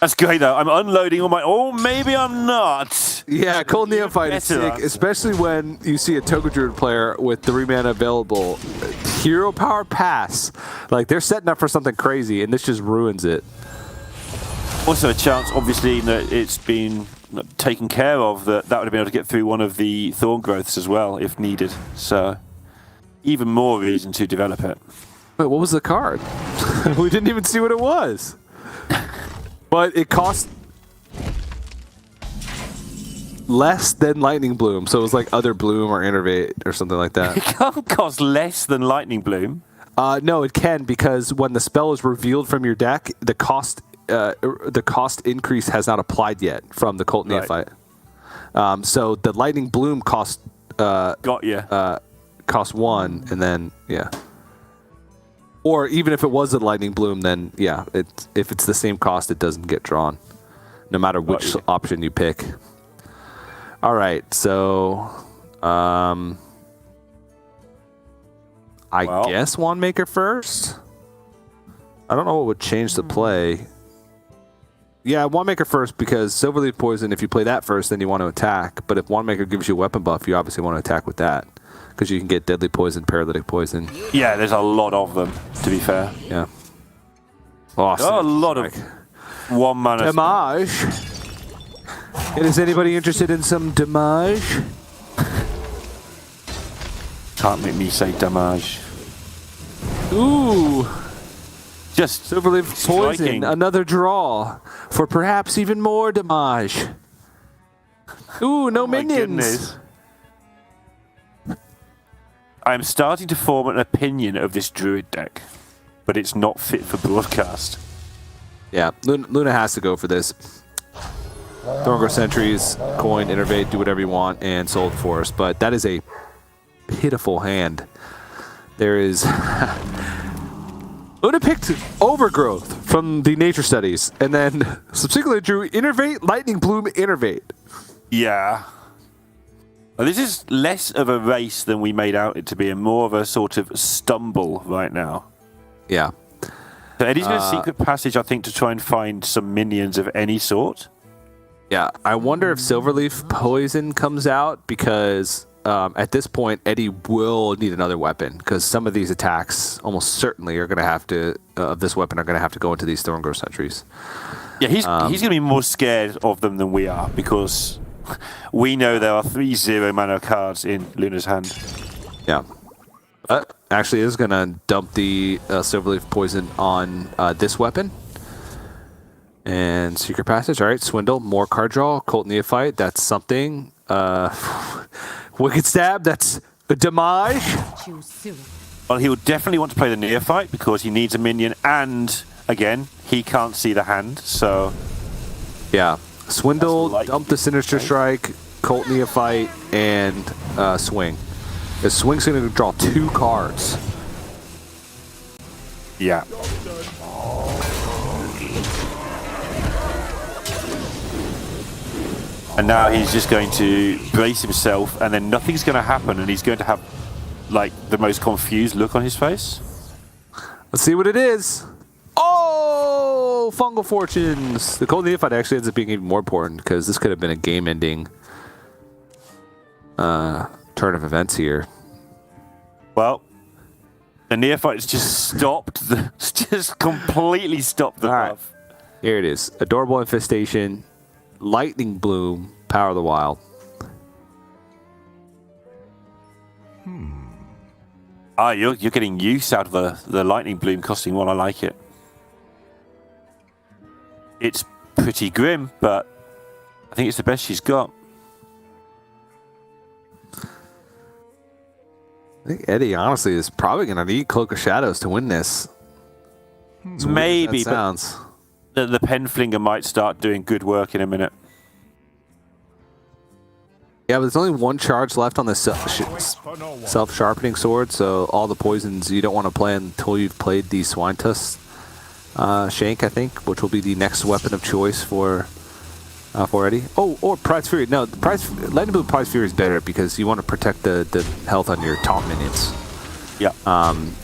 That's great, though. I'm unloading all my... Oh, maybe I'm not. Yeah, Cold Neophyte is sick, especially when you see a Toga Druid player with 3 mana available. Hero Power Pass. Like, they're setting up for something crazy, and this just ruins it. Also a chance, obviously, that it's been taken care of, that would have been able to get through one of the Thorn Growths as well, if needed. So, even more reason to develop it. Wait, what was the card? We didn't even see what it was. But it cost less than Lightning Bloom, so it was like Other Bloom or Innervate or something like that. It can't cost less than Lightning Bloom. No, it can, because when the spell is revealed from your deck, the cost increase has not applied yet from the Cult Neophyte. Right. So the Lightning Bloom cost cost 1, and then or even if it was a Lightning Bloom, then if it's the same cost, it doesn't get drawn, no matter which option you pick. All right, so I guess Wandmaker first. I don't know what would change the play. Yeah, Wandmaker first, because Silverleaf Poison, if you play that first, then you want to attack. But if Wandmaker gives you a weapon buff, you obviously want to attack with that. Because you can get Deadly Poison, Paralytic Poison. Yeah, there's a lot of them, to be fair. Yeah. Awesome. Oh, a lot of 1 mana. Damage. And is anybody interested in some damage? Can't make me say damage. Ooh. Just Silverleaf Poison, striking. another draw for perhaps even more damage. Ooh, no My minions. goodness. I'm starting to form an opinion of this Druid deck, but it's not fit for broadcast. Yeah, Luna has to go for this. Thorngor Sentries, coin, innervate, do whatever you want, and Soul Force. But that is a pitiful hand. There is... Luna picked Overgrowth from the Nature Studies, and then subsequently drew Innervate, Lightning Bloom, Innervate. Yeah. Well, this is less of a race than we made out it to be, and more of a sort of stumble right now. Yeah. So Eddie's going to Secret Passage, I think, to try and find some minions of any sort. Yeah, I wonder if Silverleaf Poison comes out, because at this point, Eddie will need another weapon, because some of these attacks almost certainly are going to have to, of this weapon, are going to have to go into these Thorngor Sentries. Yeah, he's going to be more scared of them than we are, because we know there are 3 0-mana cards in Luna's hand. Yeah. Actually, is going to dump the Silverleaf Poison on this weapon. And Secret Passage. All right, Swindle. More card draw. Cult Neophyte. That's something. Wicked Stab. That's a damage. Choose soon. Well, he will definitely want to play the Neophyte because he needs a minion, and, again, he can't see the hand, so... Yeah. Swindle, That's dump the Sinister Strike, Cult Neophyte, and Swing. The Swing's going to draw 2 cards. Yeah. And now he's just going to brace himself, and then nothing's going to happen, and he's going to have, like, the most confused look on his face. Let's see what it is. Oh, Fungal Fortunes. The Cold Neophyte actually ends up being even more important, because this could have been a game-ending turn of events here. Well, the Neophyte's just stopped, just completely stopped the buff. Here it is. Adorable Infestation, Lightning Bloom, Power of the Wild. Ah, you're getting use out of the Lightning Bloom costing 1. I like it. It's pretty grim, but I think it's the best she's got. I think Eddie, honestly, is probably going to need Cloak of Shadows to win this. As weird as Maybe, that sounds. But the Penflinger might start doing good work in a minute. Yeah, but there's only 1 charge left on the self-sharpening sword, so all the poisons you don't want to play until you've played the Swine Tusk Shank, I think, which will be the next weapon of choice for Eddie. Oh, or Prize Fury. No, Lightning Blue Prize Fury is better because you want to protect the health on your top minions. Yeah.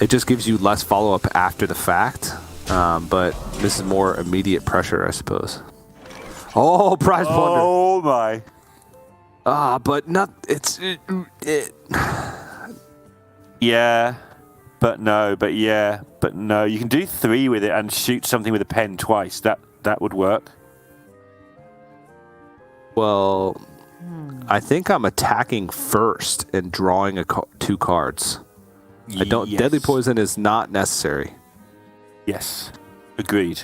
It just gives you less follow-up after the fact, but this is more immediate pressure, I suppose. Oh, Prize Plunder. Oh my. But not. Yeah, but no, but yeah, but no. You can do 3 with it and shoot something with a pen twice. That would work. Well, I think I'm attacking first and drawing 2 cards. I don't. Yes. Deadly Poison is not necessary. Yes, agreed.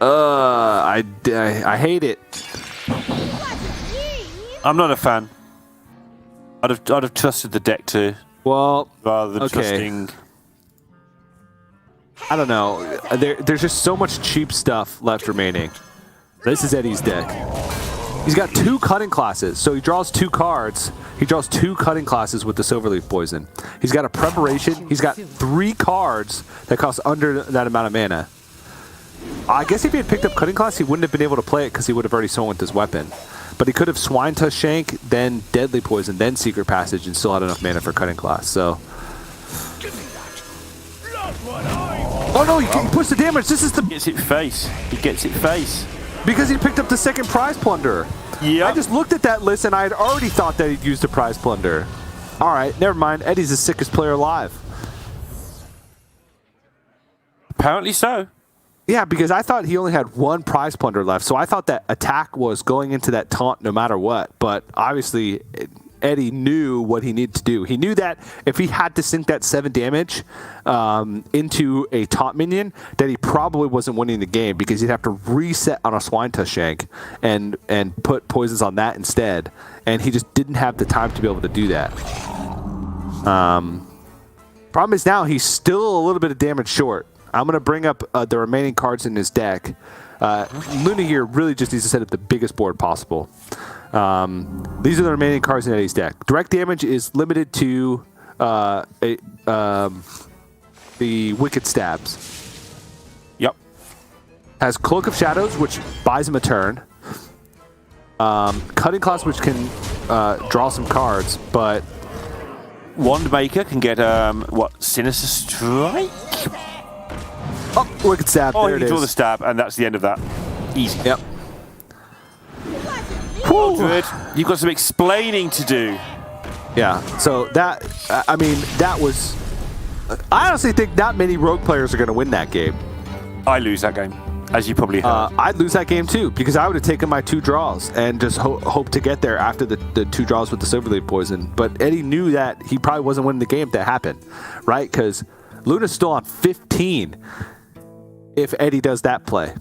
I hate it. I'm not a fan. I'd have trusted the deck to Well, rather than okay. trusting. I don't know. There's just so much cheap stuff left remaining. This is Eddie's deck. He's got 2 cutting classes, so he draws 2 cards. He draws 2 cutting classes with the Silverleaf Poison. He's got a preparation. He's got 3 cards that cost under that amount of mana. I guess if he had picked up cutting class, he wouldn't have been able to play it because he would have already swung with his weapon. But he could have Swine Tusk Shank, then Deadly Poison, then Secret Passage, and still had enough mana for cutting class. So Oh no, he pushed the damage. This is the Gets it face. He gets it face. because he picked up the second prize plunder. Yeah. I just looked at that list and I had already thought that he'd used the prize plunder. All right, never mind. Eddie's the sickest player alive. Apparently so. Yeah, because I thought he only had one prize plunder left, so I thought that attack was going into that taunt no matter what. But obviously, Eddie knew what he needed to do. He knew that if he had to sink that 7 damage into a taunt minion, that he probably wasn't winning the game because he'd have to reset on a Swine Tusk Shank and put poisons on that instead. And he just didn't have the time to be able to do that. Problem is now he's still a little bit of damage short. I'm going to bring up the remaining cards in his deck. Luna here really just needs to set up the biggest board possible. These are the remaining cards in Eddie's deck. Direct damage is limited to the Wicked Stabs. Yep. Has Cloak of Shadows, which buys him a turn. Cutting Class, which can draw some cards, but Wand Maker can get Sinister Strike. oh, Wicked Stab. Oh, there you it can draw the is. stab, and that's the end of that. Easy. Yep. Well, good. You've got some explaining to do. Yeah. So that I mean that was. I honestly think not many rogue players are going to win that game. I lose that game, as you probably heard. I'd lose that game too because I would have taken my 2 draws and just hope to get there after the 2 draws with the Silverleaf Poison. But Eddie knew that he probably wasn't winning the game if that happened, right? Because Luna's still on 15 if Eddie does that play.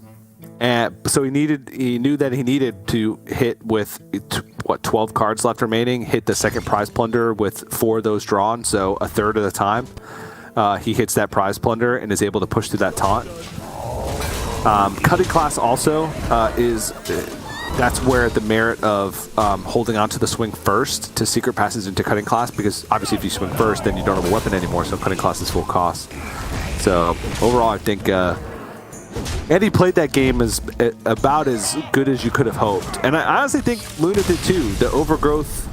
And so he knew that he needed to hit with 12 cards left remaining, hit the second prize plunder with 4 of those drawn, so a third of the time he hits that prize plunder and is able to push through that taunt. Cutting Class also that's where the merit of holding on to the swing first to secret passes into Cutting Class, because obviously if you swing first then you don't have a weapon anymore, so Cutting Class is full cost. So overall I think Eddie played that game as about as good as you could have hoped. And I honestly think Luna did too. The Overgrowth,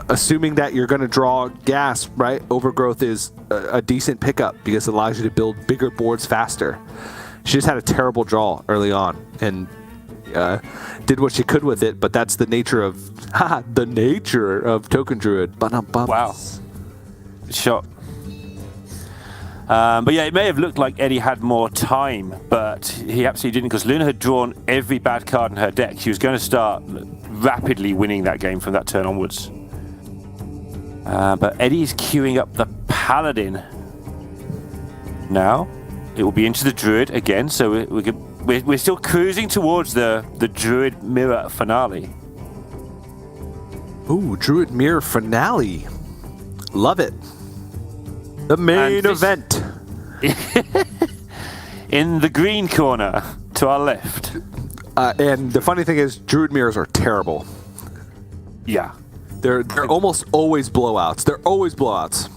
assuming that you're going to draw gas, right? Overgrowth is a decent pickup because it allows you to build bigger boards faster. She just had a terrible draw early on and did what she could with it, but that's the nature of Token Druid. Wow. Shot. But yeah, it may have looked like Eddie had more time, but he absolutely didn't, because Luna had drawn every bad card in her deck. She was going to start rapidly winning that game from that turn onwards. But Eddie's queuing up the Paladin. Now, it will be into the Druid again, so we're still cruising towards the Druid Mirror finale. Ooh, Druid Mirror finale. Love it. The main event. In the green corner to our left. And the funny thing is, Druid Mirrors are terrible. Yeah. They're almost always blowouts. They're always blowouts.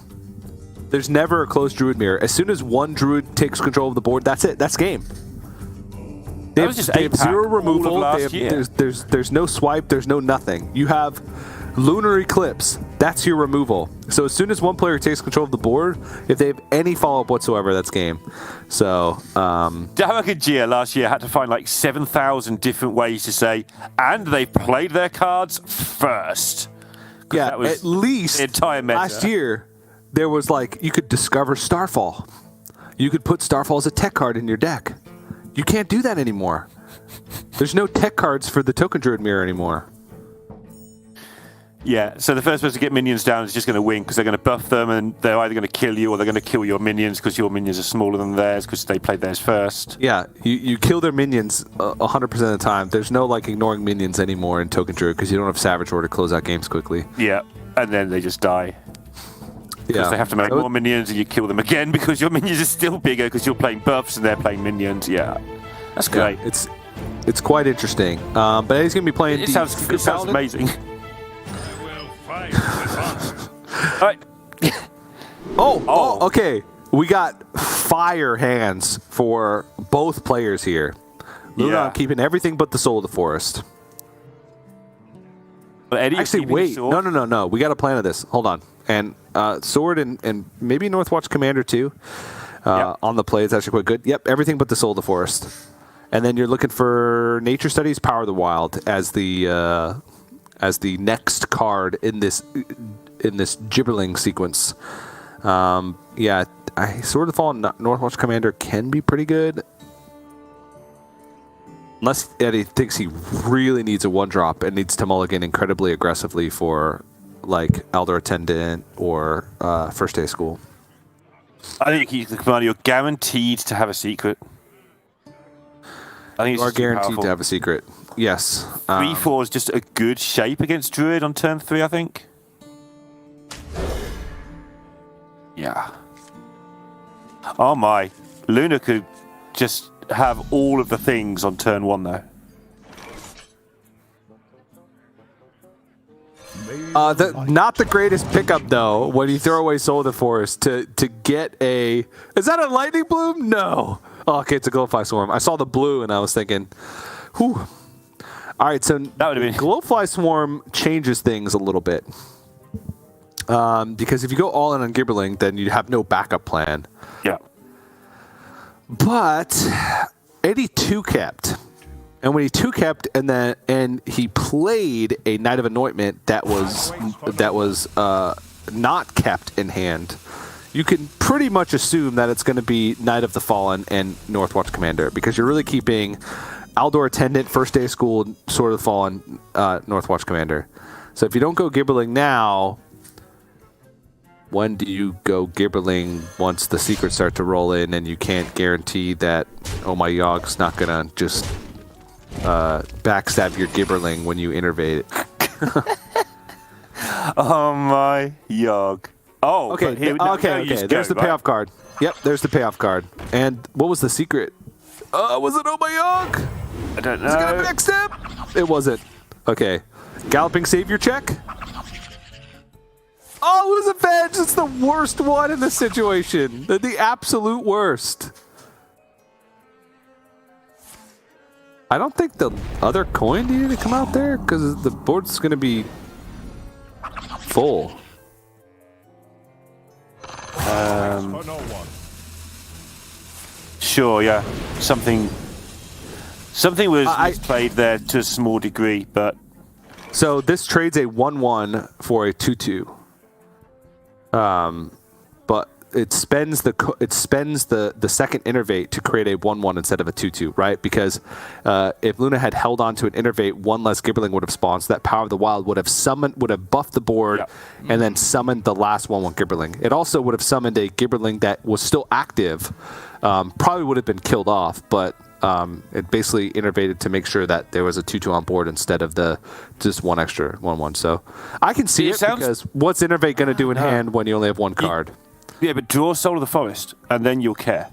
There's never a close Druid Mirror. As soon as one Druid takes control of the board, that's it. That's game. They have 0 removal. There's no swipe. There's no nothing. You have Lunar Eclipse. That's your removal. So as soon as one player takes control of the board, if they have any follow-up whatsoever, that's game. So, Damaka Gia last year had to find like 7,000 different ways to say, and they played their cards first. Yeah, at least the entire meta. Last year, there was like, you could discover Starfall. You could put Starfall as a tech card in your deck. You can't do that anymore. There's no tech cards for the Token Druid Mirror anymore. Yeah, so the first person to get minions down is just going to win because they're going to buff them and they're either going to kill you or they're going to kill your minions because your minions are smaller than theirs because they played theirs first. Yeah, you kill their minions 100% of the time. There's no like ignoring minions anymore in Token Druid because you don't have Savage Roar to close out games quickly. Yeah, and then they just die. Because they have to make more minions and you kill them again because your minions are still bigger because you're playing buffs and they're playing minions. Yeah, that's great. Yeah, it's quite interesting. But he's going to be playing... It sounds amazing. All right. Okay. We got fire hands for both players here. Luna keeping everything but the Soul of the Forest. But Eddie, actually, wait. No. We got a plan of this. Hold on. And Sword and maybe Northwatch Commander too. on the play. It's actually quite good. Yep, everything but the Soul of the Forest. And then you're looking for Nature Studies, Power of the Wild as the next card in this gibberling sequence. Yeah, Sword of the Fallen Northwatch Commander can be pretty good. Unless Eddie thinks he really needs a 1-drop and needs to mulligan incredibly aggressively for, like, Elder Attendant or First Day of School. I think the commander, you're guaranteed to have a secret. I think You are guaranteed to have a secret. Yes. 3/4 is just a good shape against Druid on turn 3, I think. Yeah. Oh my. Luna could just have all of the things on turn 1, though. Not the greatest pickup, though, when you throw away Soul of the Forest to get a... Is that a Lightning Bloom? No. Oh, okay, it's a Glowfly Swarm. I saw the blue, and I was thinking, whew. All right, so that would have been... Glowfly Swarm changes things a little bit. Because if you go all in on Gibberling, then you have no backup plan. Yeah. But Eddie 2-kept. And when he 2-kept and he played a Knight of Anointment that was not kept in hand, you can pretty much assume that it's going to be Knight of the Fallen and Northwatch Commander, because you're really keeping Aldor Attendant, First Day of School, Sword of the Fallen, Northwatch Commander. So if you don't go Gibberling now, when do you go Gibberling once the secrets start to roll in and you can't guarantee that Oh My Yog's not going to just backstab your Gibberling when you innervate it? Oh my Yog. Oh, okay. Okay. There's the payoff card. Yep, there's the payoff card. And what was the secret? Was it Oh My Yog? I don't know. Is it going to backstab? It wasn't. Okay. Galloping Savior check? Oh, it was a Venge. It's the worst one in this situation. The absolute worst. I don't think the other coin needed to come out there because the board's going to be full. Sure, yeah. Something was played there to a small degree, but... So this trades a 1/1 for a 2/2. But it spends the second innervate to create a 1/1 instead of a 2/2, right? Because if Luna had held on to an innervate, one less Gibberling would have spawned. So that Power of the Wild would have buffed the board, and then summoned the last 1/1 Gibberling. It also would have summoned a Gibberling that was still active. Probably would have been killed off, but it basically innervated to make sure that there was a 2/2 on board instead of the just one extra 1/1. So I can see it because what's innervate going to do in hand when you only have one card? Yeah, but draw Soul of the Forest, and then you'll care.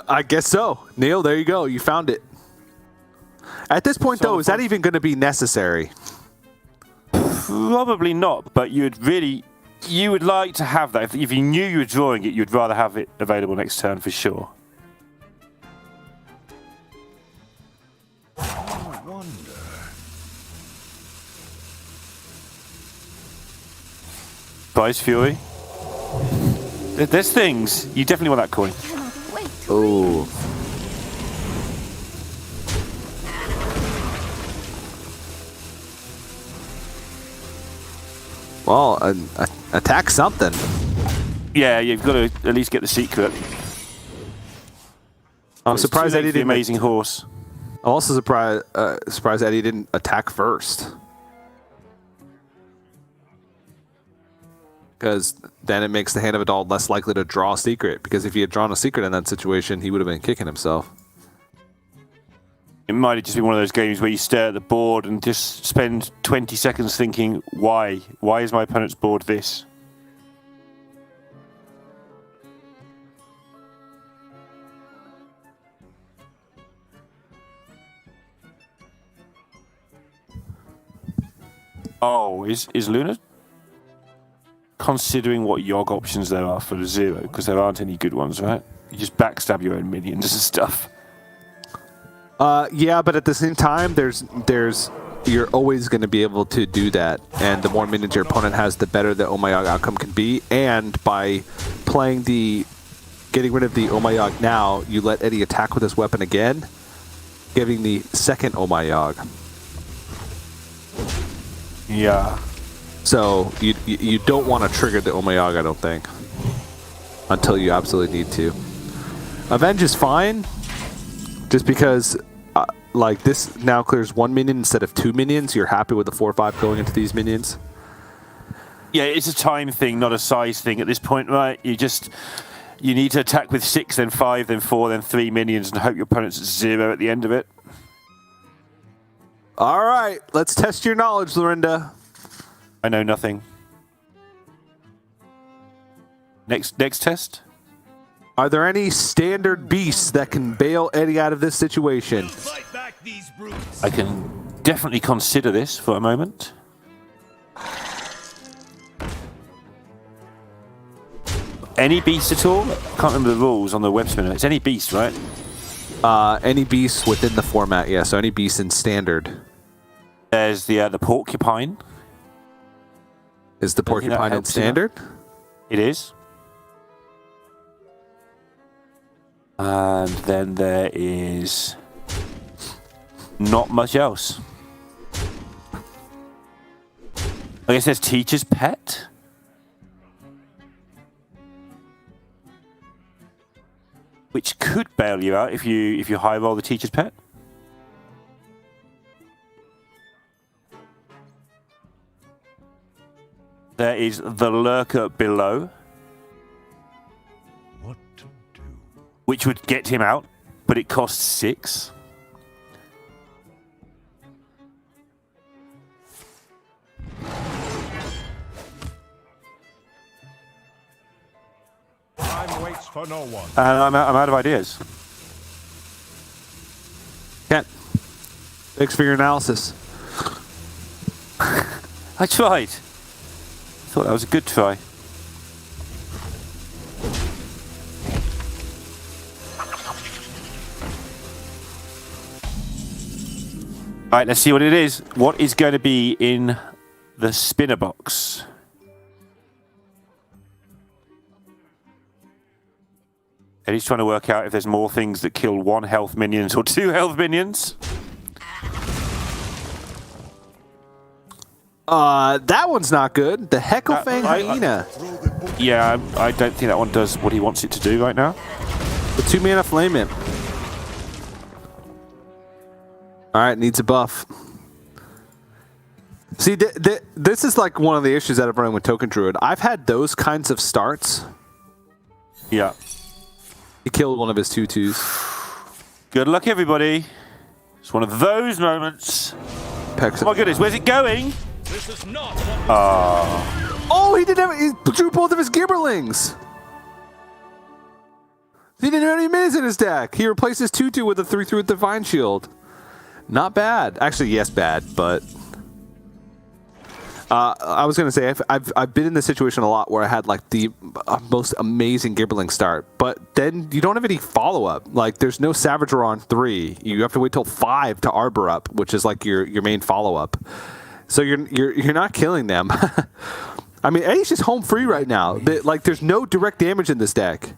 I guess so. Neil, there you go. You found it. At this point, though, is that even going to be necessary? Probably not, but you would like to have that. If you knew you were drawing it, you'd rather have it available next turn for sure. Prize Fury. There's things. You definitely want that coin. Oh. Well, attack something. Yeah, you've got to at least get the secret. I'm surprised Eddie didn't. The amazing horse. I'm also surprised Eddie didn't attack first. Because then it makes the Hand of Adult less likely to draw a secret. Because if he had drawn a secret in that situation, he would have been kicking himself. It might have just been one of those games where you stare at the board and just spend 20 seconds thinking, why? Why is my opponent's board this? Oh, is Luna considering what Yogg options there are for the 0? Because there aren't any good ones, right? You just backstab your own minions and stuff. Yeah, but at the same time, you're always going to be able to do that, and the more minions your opponent has, the better the Oh My Yogg outcome can be. And by playing the getting rid of the Omayog now, you let Eddie attack with his weapon again, giving the second Omayog. Yeah. So you don't want to trigger the Omayog, I don't think, until you absolutely need to. Avenge is fine, just because like this now clears 1 minion instead of 2 minions. You're happy with the 4/5 going into these minions. Yeah, it's a time thing, not a size thing at this point, right? You need to attack with 6, then 5, then 4, then 3 minions, and hope your opponent's at 0 at the end of it. All right, let's test your knowledge, Lorinda. I know nothing. Next test. Are there any standard beasts that can bail Eddie out of this situation? Fight back these brutes. I can definitely consider this for a moment. Any beast at all? I can't remember the rules on the web spinner. It's any beast, right? Any beasts within the format, yeah. So any beasts in standard. There's the porcupine. Is the porcupine in standard? It is. And then there is not much else. I guess there's Teacher's Pet. Which could bail you out if you high roll the Teacher's Pet. There is the Lurker below. What to do? Which would get him out, but it costs 6. Time waits for no one. And I'm out of ideas. Kent, thanks for your analysis. I tried. Thought that was a good try. Alright, let's see what it is. What is going to be in the spinner box? Eddie's trying to work out if there's more things that kill 1 health minions or 2 health minions. That one's not good. The Hecklefang Hyena. Yeah, I don't think that one does what he wants it to do right now. The 2 mana Flame Imp. Alright, needs a buff. See, this is like one of the issues that I'm running with Token Druid. I've had those kinds of starts. Yeah. He killed one of his 2/2s. Good luck, everybody. It's one of those moments. Pex Oh my goodness, where's it going? This is not Oh, he didn't have. He drew both of his Gibberlings. He didn't have any minis in his deck. He replaced his 2/2 with a 3/3 with Divine Shield. Not bad. Actually, yes, bad, but I was gonna say I've been in this situation a lot where I had like the most amazing Gibberling start, but then you don't have any follow up. Like there's no Savager on 3. You have to wait till 5 to Arbor up, which is like your main follow up. So you're not killing them. I mean, Eddie's just home free right now. Like there's no direct damage in this deck.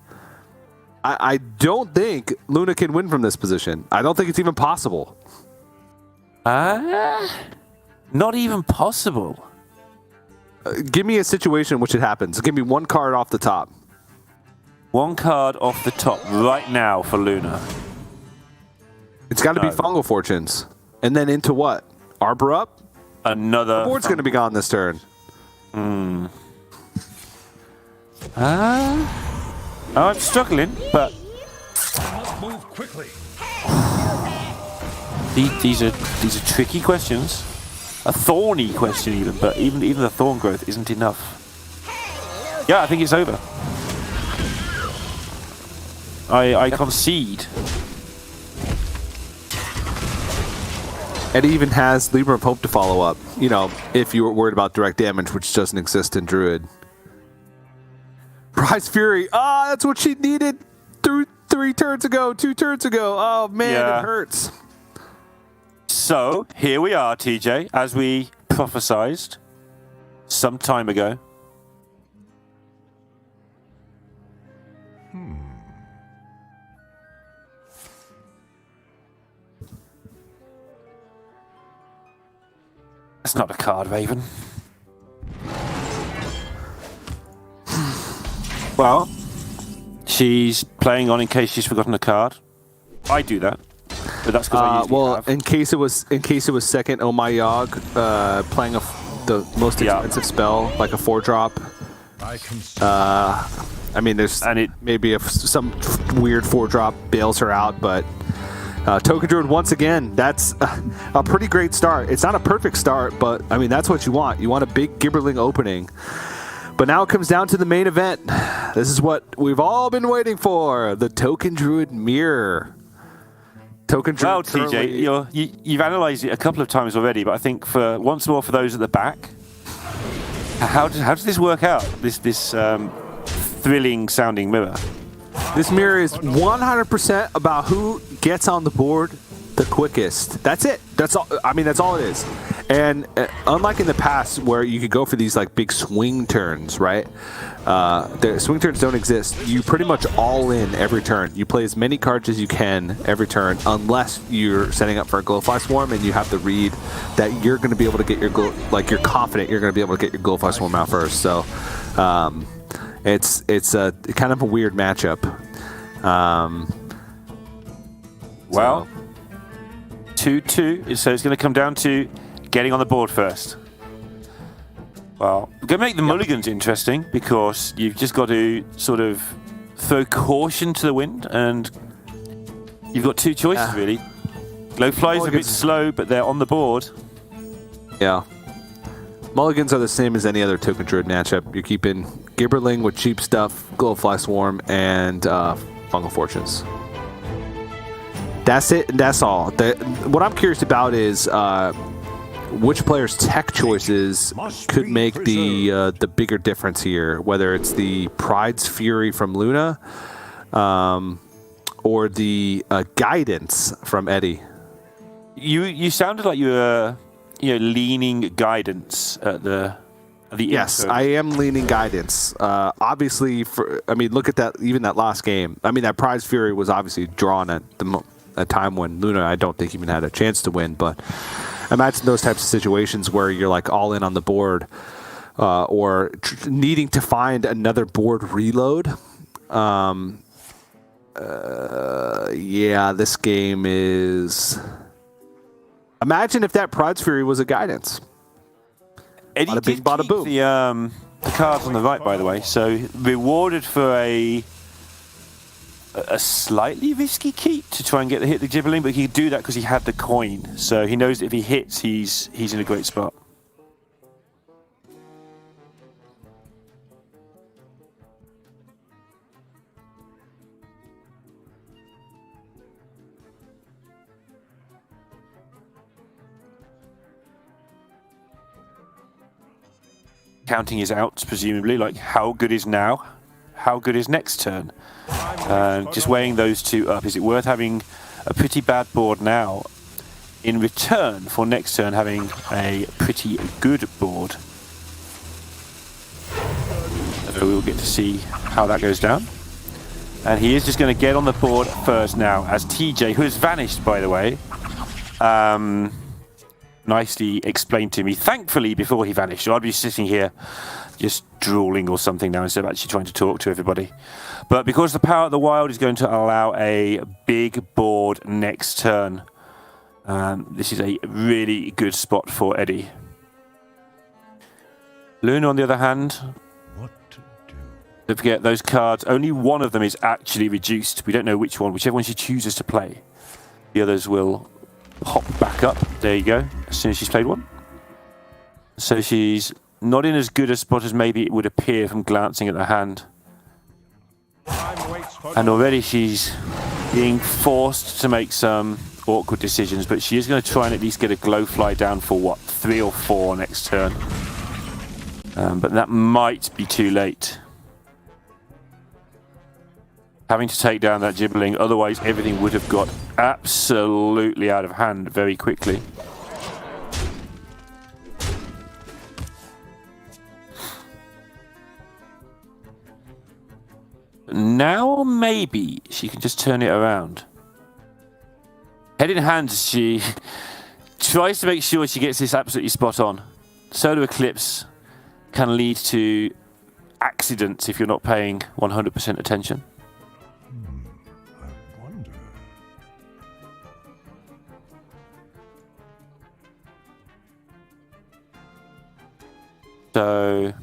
I don't think Luna can win from this position. I don't think it's even possible. Not even possible. Give me a situation in which it happens. Give me one card off the top. 1 card off the top right now for Luna. It's got to be No. Fungal Fortunes. And then into what? Arbor up? Another. The board's going to be gone this turn. I'm struggling, but must move quickly. these are tricky questions. A thorny question even, but even the thorn growth isn't enough. Yeah, I think it's over. I concede. Eddie even has Libra of Hope to follow up. You know, if you were worried about direct damage, which doesn't exist in Druid. Rise Fury. That's what she needed 3 turns ago, 2 turns ago. Oh, man, Yeah. it hurts. So, here we are, TJ, as we prophesized some time ago. That's not a card, Raven. Well, she's playing on in case she's forgotten a card. I do that, but that's because I usually have. in case it was second, Oh My Yogg playing the most expensive spell, like a 4-drop. I can see. I mean, there's maybe if some weird 4-drop bails her out, but Token Druid once again, that's a pretty great start. It's not a perfect start, but I mean that's what you want. You want a big Gibberling opening. But now it comes down to the main event. This is what we've all been waiting for: the Token Druid Mirror. Token Druid. Well, TJ, you've analysed it a couple of times already, but I think for once more for those at the back, how does this work out? This thrilling sounding mirror. This mirror is 100% about who gets on the board the quickest. That's it. That's all. I mean, that's all it is. And unlike in the past where you could go for these like big swing turns, right? The swing turns don't exist. You pretty much all in every turn. You play as many cards as you can every turn, unless you're setting up for a Glowfly Swarm and you have to read that you're going to be able to get your you're confident you're going to be able to get your Glowfly Swarm out first. So it's a kind of a weird matchup. Well, 2-2. So it's going to come down to getting on the board first. Well, we're going to make the mulligans interesting because you've just got to sort of throw caution to the wind, and you've got two choices really. Glowfly's a bit slow, but they're on the board. Yeah. Mulligans are the same as any other Token Druid matchup. You're keeping Gibberling with cheap stuff, Glowfly Swarm, and Fungal Fortunes. That's it, and that's all. What I'm curious about is which players' tech choices could make the bigger difference here, whether it's the Pride's Fury from Luna or the Guidance from Eddie. You sounded like you were leaning Guidance at the Yes, intro. I am leaning Guidance. Obviously, look at that. Even that last game. I mean, that Prize Fury was obviously drawn at a time when Luna, I don't think, even had a chance to win. But imagine those types of situations where you're like all in on the board, or needing to find another board reload. Yeah, this game is. Imagine if that Prize Fury was a Guidance. Eddie Bada bing, did bada keep boom. the cards on the right, by the way. So rewarded for a slightly risky keep to try and get the hit the Gibberling, but he could do that because he had the coin. So he knows that if he hits, he's in a great spot. Counting his outs, presumably, like how good is now, how good is next turn. Just weighing those two up, is it worth having a pretty bad board now in return for next turn having a pretty good board? So we'll get to see how that goes down. And he is just going to get on the board first now, as TJ, who has vanished, by the way, nicely explained to me, thankfully, before he vanished. So I'd be sitting here just drooling or something now instead of actually trying to talk to everybody. But because the Power of the Wild is going to allow a big board next turn, this is a really good spot for Eddie. Luna, on the other hand, What to do? don't forget those cards, only one of them is actually reduced. We don't know which one, whichever one she chooses to play. The others will hop back up. There you go, as soon as she's played one. So she's not in as good a spot as maybe it would appear from glancing at the hand. Time waits for And no already she's being forced to make some awkward decisions, but she is going to try and at least get a Glowfly down for, what, 3 or 4 next turn. But that might be too late. Having to take down that Gibberling, otherwise everything would have got absolutely out of hand very quickly. Now maybe she can just turn it around. Head in hand, she tries to make sure she gets this absolutely spot on. Solar eclipse can lead to accidents if you're not paying 100% attention. I wonder. So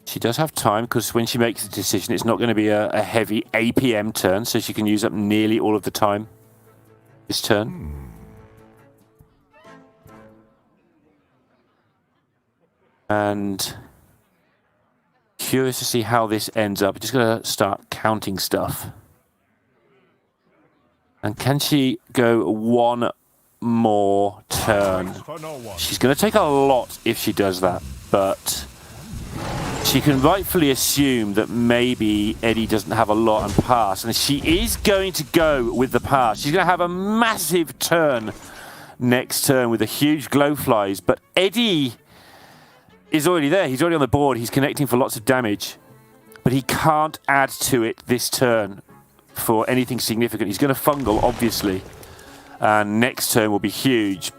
she does have time, because when she makes a decision, it's not going to be a heavy APM turn, so she can use up nearly all of the time this turn. And curious to see how this ends up. Just going to start counting stuff. And can she go one more turn? For no one. She's going to take a lot if she does that, but she can rightfully assume that maybe Eddie doesn't have a lot and pass, and she is going to go with the pass. She's going to have a massive turn next turn with the huge glow flies, but Eddie is already there. He's already on the board. He's connecting for lots of damage, but he can't add to it this turn for anything significant. He's going to fungal, obviously, and next turn will be huge.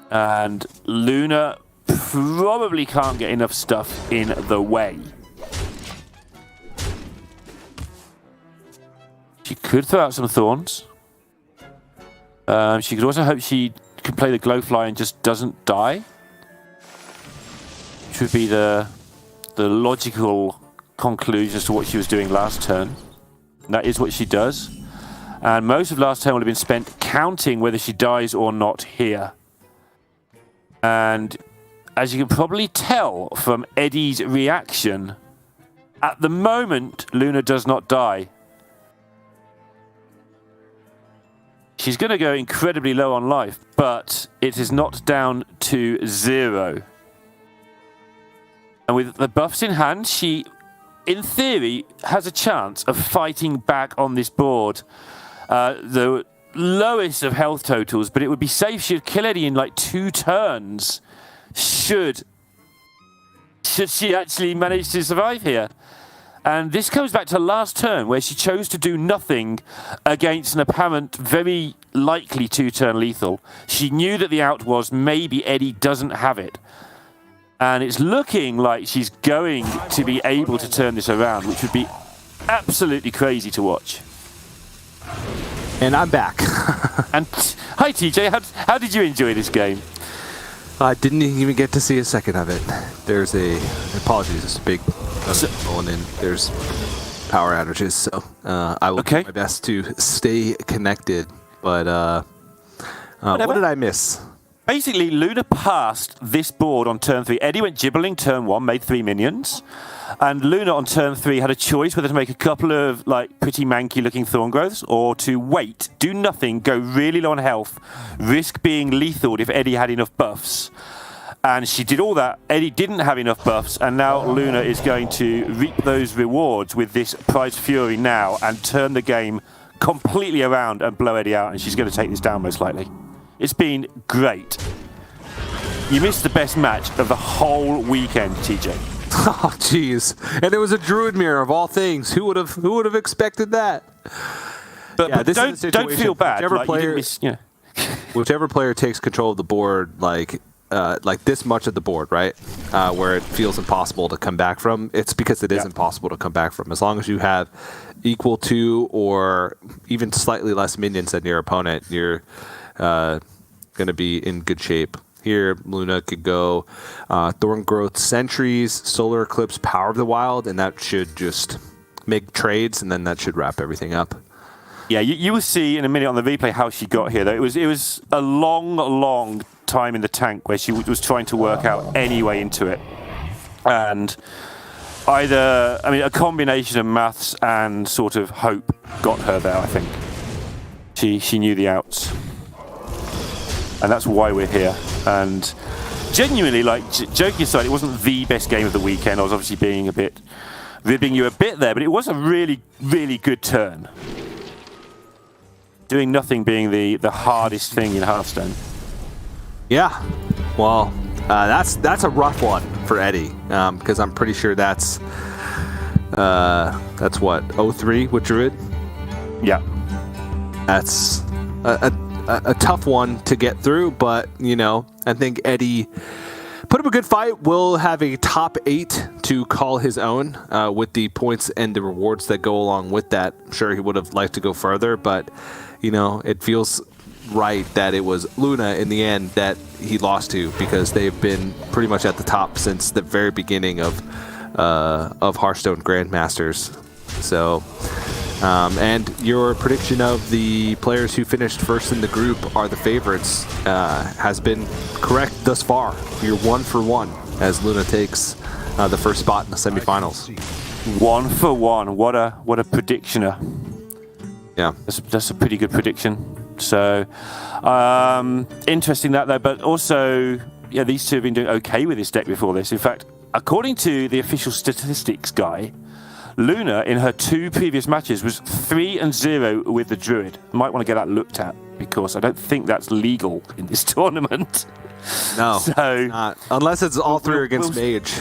And Luna probably can't get enough stuff in the way. She could throw out some thorns. She could also hope she can play the glowfly and just doesn't die, which would be the logical conclusion as to what she was doing last turn. And that is what she does. And most of last turn would have been spent counting whether she dies or not here. And as you can probably tell from Eddie's reaction, at the moment, Luna does not die. She's going to go incredibly low on life, but it is not down to 0. And with the buffs in hand, she, in theory, has a chance of fighting back on this board. The lowest of health totals, but it would be safe. She'd kill Eddie in like 2 turns. Should she actually manage to survive here. And this comes back to last turn, where she chose to do nothing against an apparent, very likely 2-turn lethal. She knew that the out was maybe Eddie doesn't have it. And it's looking like she's going to be able to turn this around, which would be absolutely crazy to watch. And I'm back. And hi, TJ. How did you enjoy this game? I didn't even get to see a second of it. There's apologies, it's a big rolling in. There's power outages, so I will do my best to stay connected. But what did I miss? Basically, Luna passed this board on turn 3. Eddie went gibbling turn 1, made 3 minions. And Luna on turn 3 had a choice whether to make a couple of like pretty manky looking thorn growths or to wait, do nothing, go really low on health, risk being lethaled if Eddie had enough buffs. And she did all that. Eddie didn't have enough buffs, and now Luna is going to reap those rewards with this Prize Fury now and turn the game completely around and blow Eddie out, and she's going to take this down most likely. It's been great. You missed the best match of the whole weekend, TJ. Oh, jeez. And it was a Druid Mirror of all things. Who would have expected that? But this don't is a situation. feel bad. Whichever Like, player, whichever player takes control of the board, like this much of the board, right, where it feels impossible to come back from, it's because it is impossible to come back from. As long as you have equal to or even slightly less minions than your opponent, you're going to be in good shape. Here, Luna could go Thorn Growth Sentries, Solar Eclipse, Power of the Wild, and that should just make trades, and then that should wrap everything up. Yeah, you will see in a minute on the replay how she got here. Though it was a long time in the tank where she was trying to work out any way into it, and a combination of maths and sort of hope got her there. I think she knew the outs. And that's why we're here. And genuinely, like, joking aside, it wasn't the best game of the weekend. I was obviously ribbing you a bit there, but it was a really, really good turn. Doing nothing being the hardest thing in Hearthstone. Yeah. Well, that's a rough one for Eddie, because I'm pretty sure that's what, 0-3 with Druid? Yeah. That's a tough one to get through, but I think Eddie put up a good fight. Will have a top 8 to call his own with the points and the rewards that go along with that. I'm sure he would have liked to go further, but it feels right that it was Luna in the end that he lost to, because they've been pretty much at the top since the very beginning of Hearthstone Grandmasters. So, and your prediction of the players who finished first in the group are the favorites has been correct thus far. You're 1 for 1 as Luna takes the first spot in the semifinals. 1 for 1. What a predictioner. Yeah, that's a pretty good prediction. So interesting that though, but also these two have been doing okay with this deck before this. In fact, according to the official statistics guy, Luna in her 2 previous matches was 3-0 with the Druid. Might want to get that looked at, because I don't think that's legal in this tournament. No, so not. Unless it's all 3 against Mage.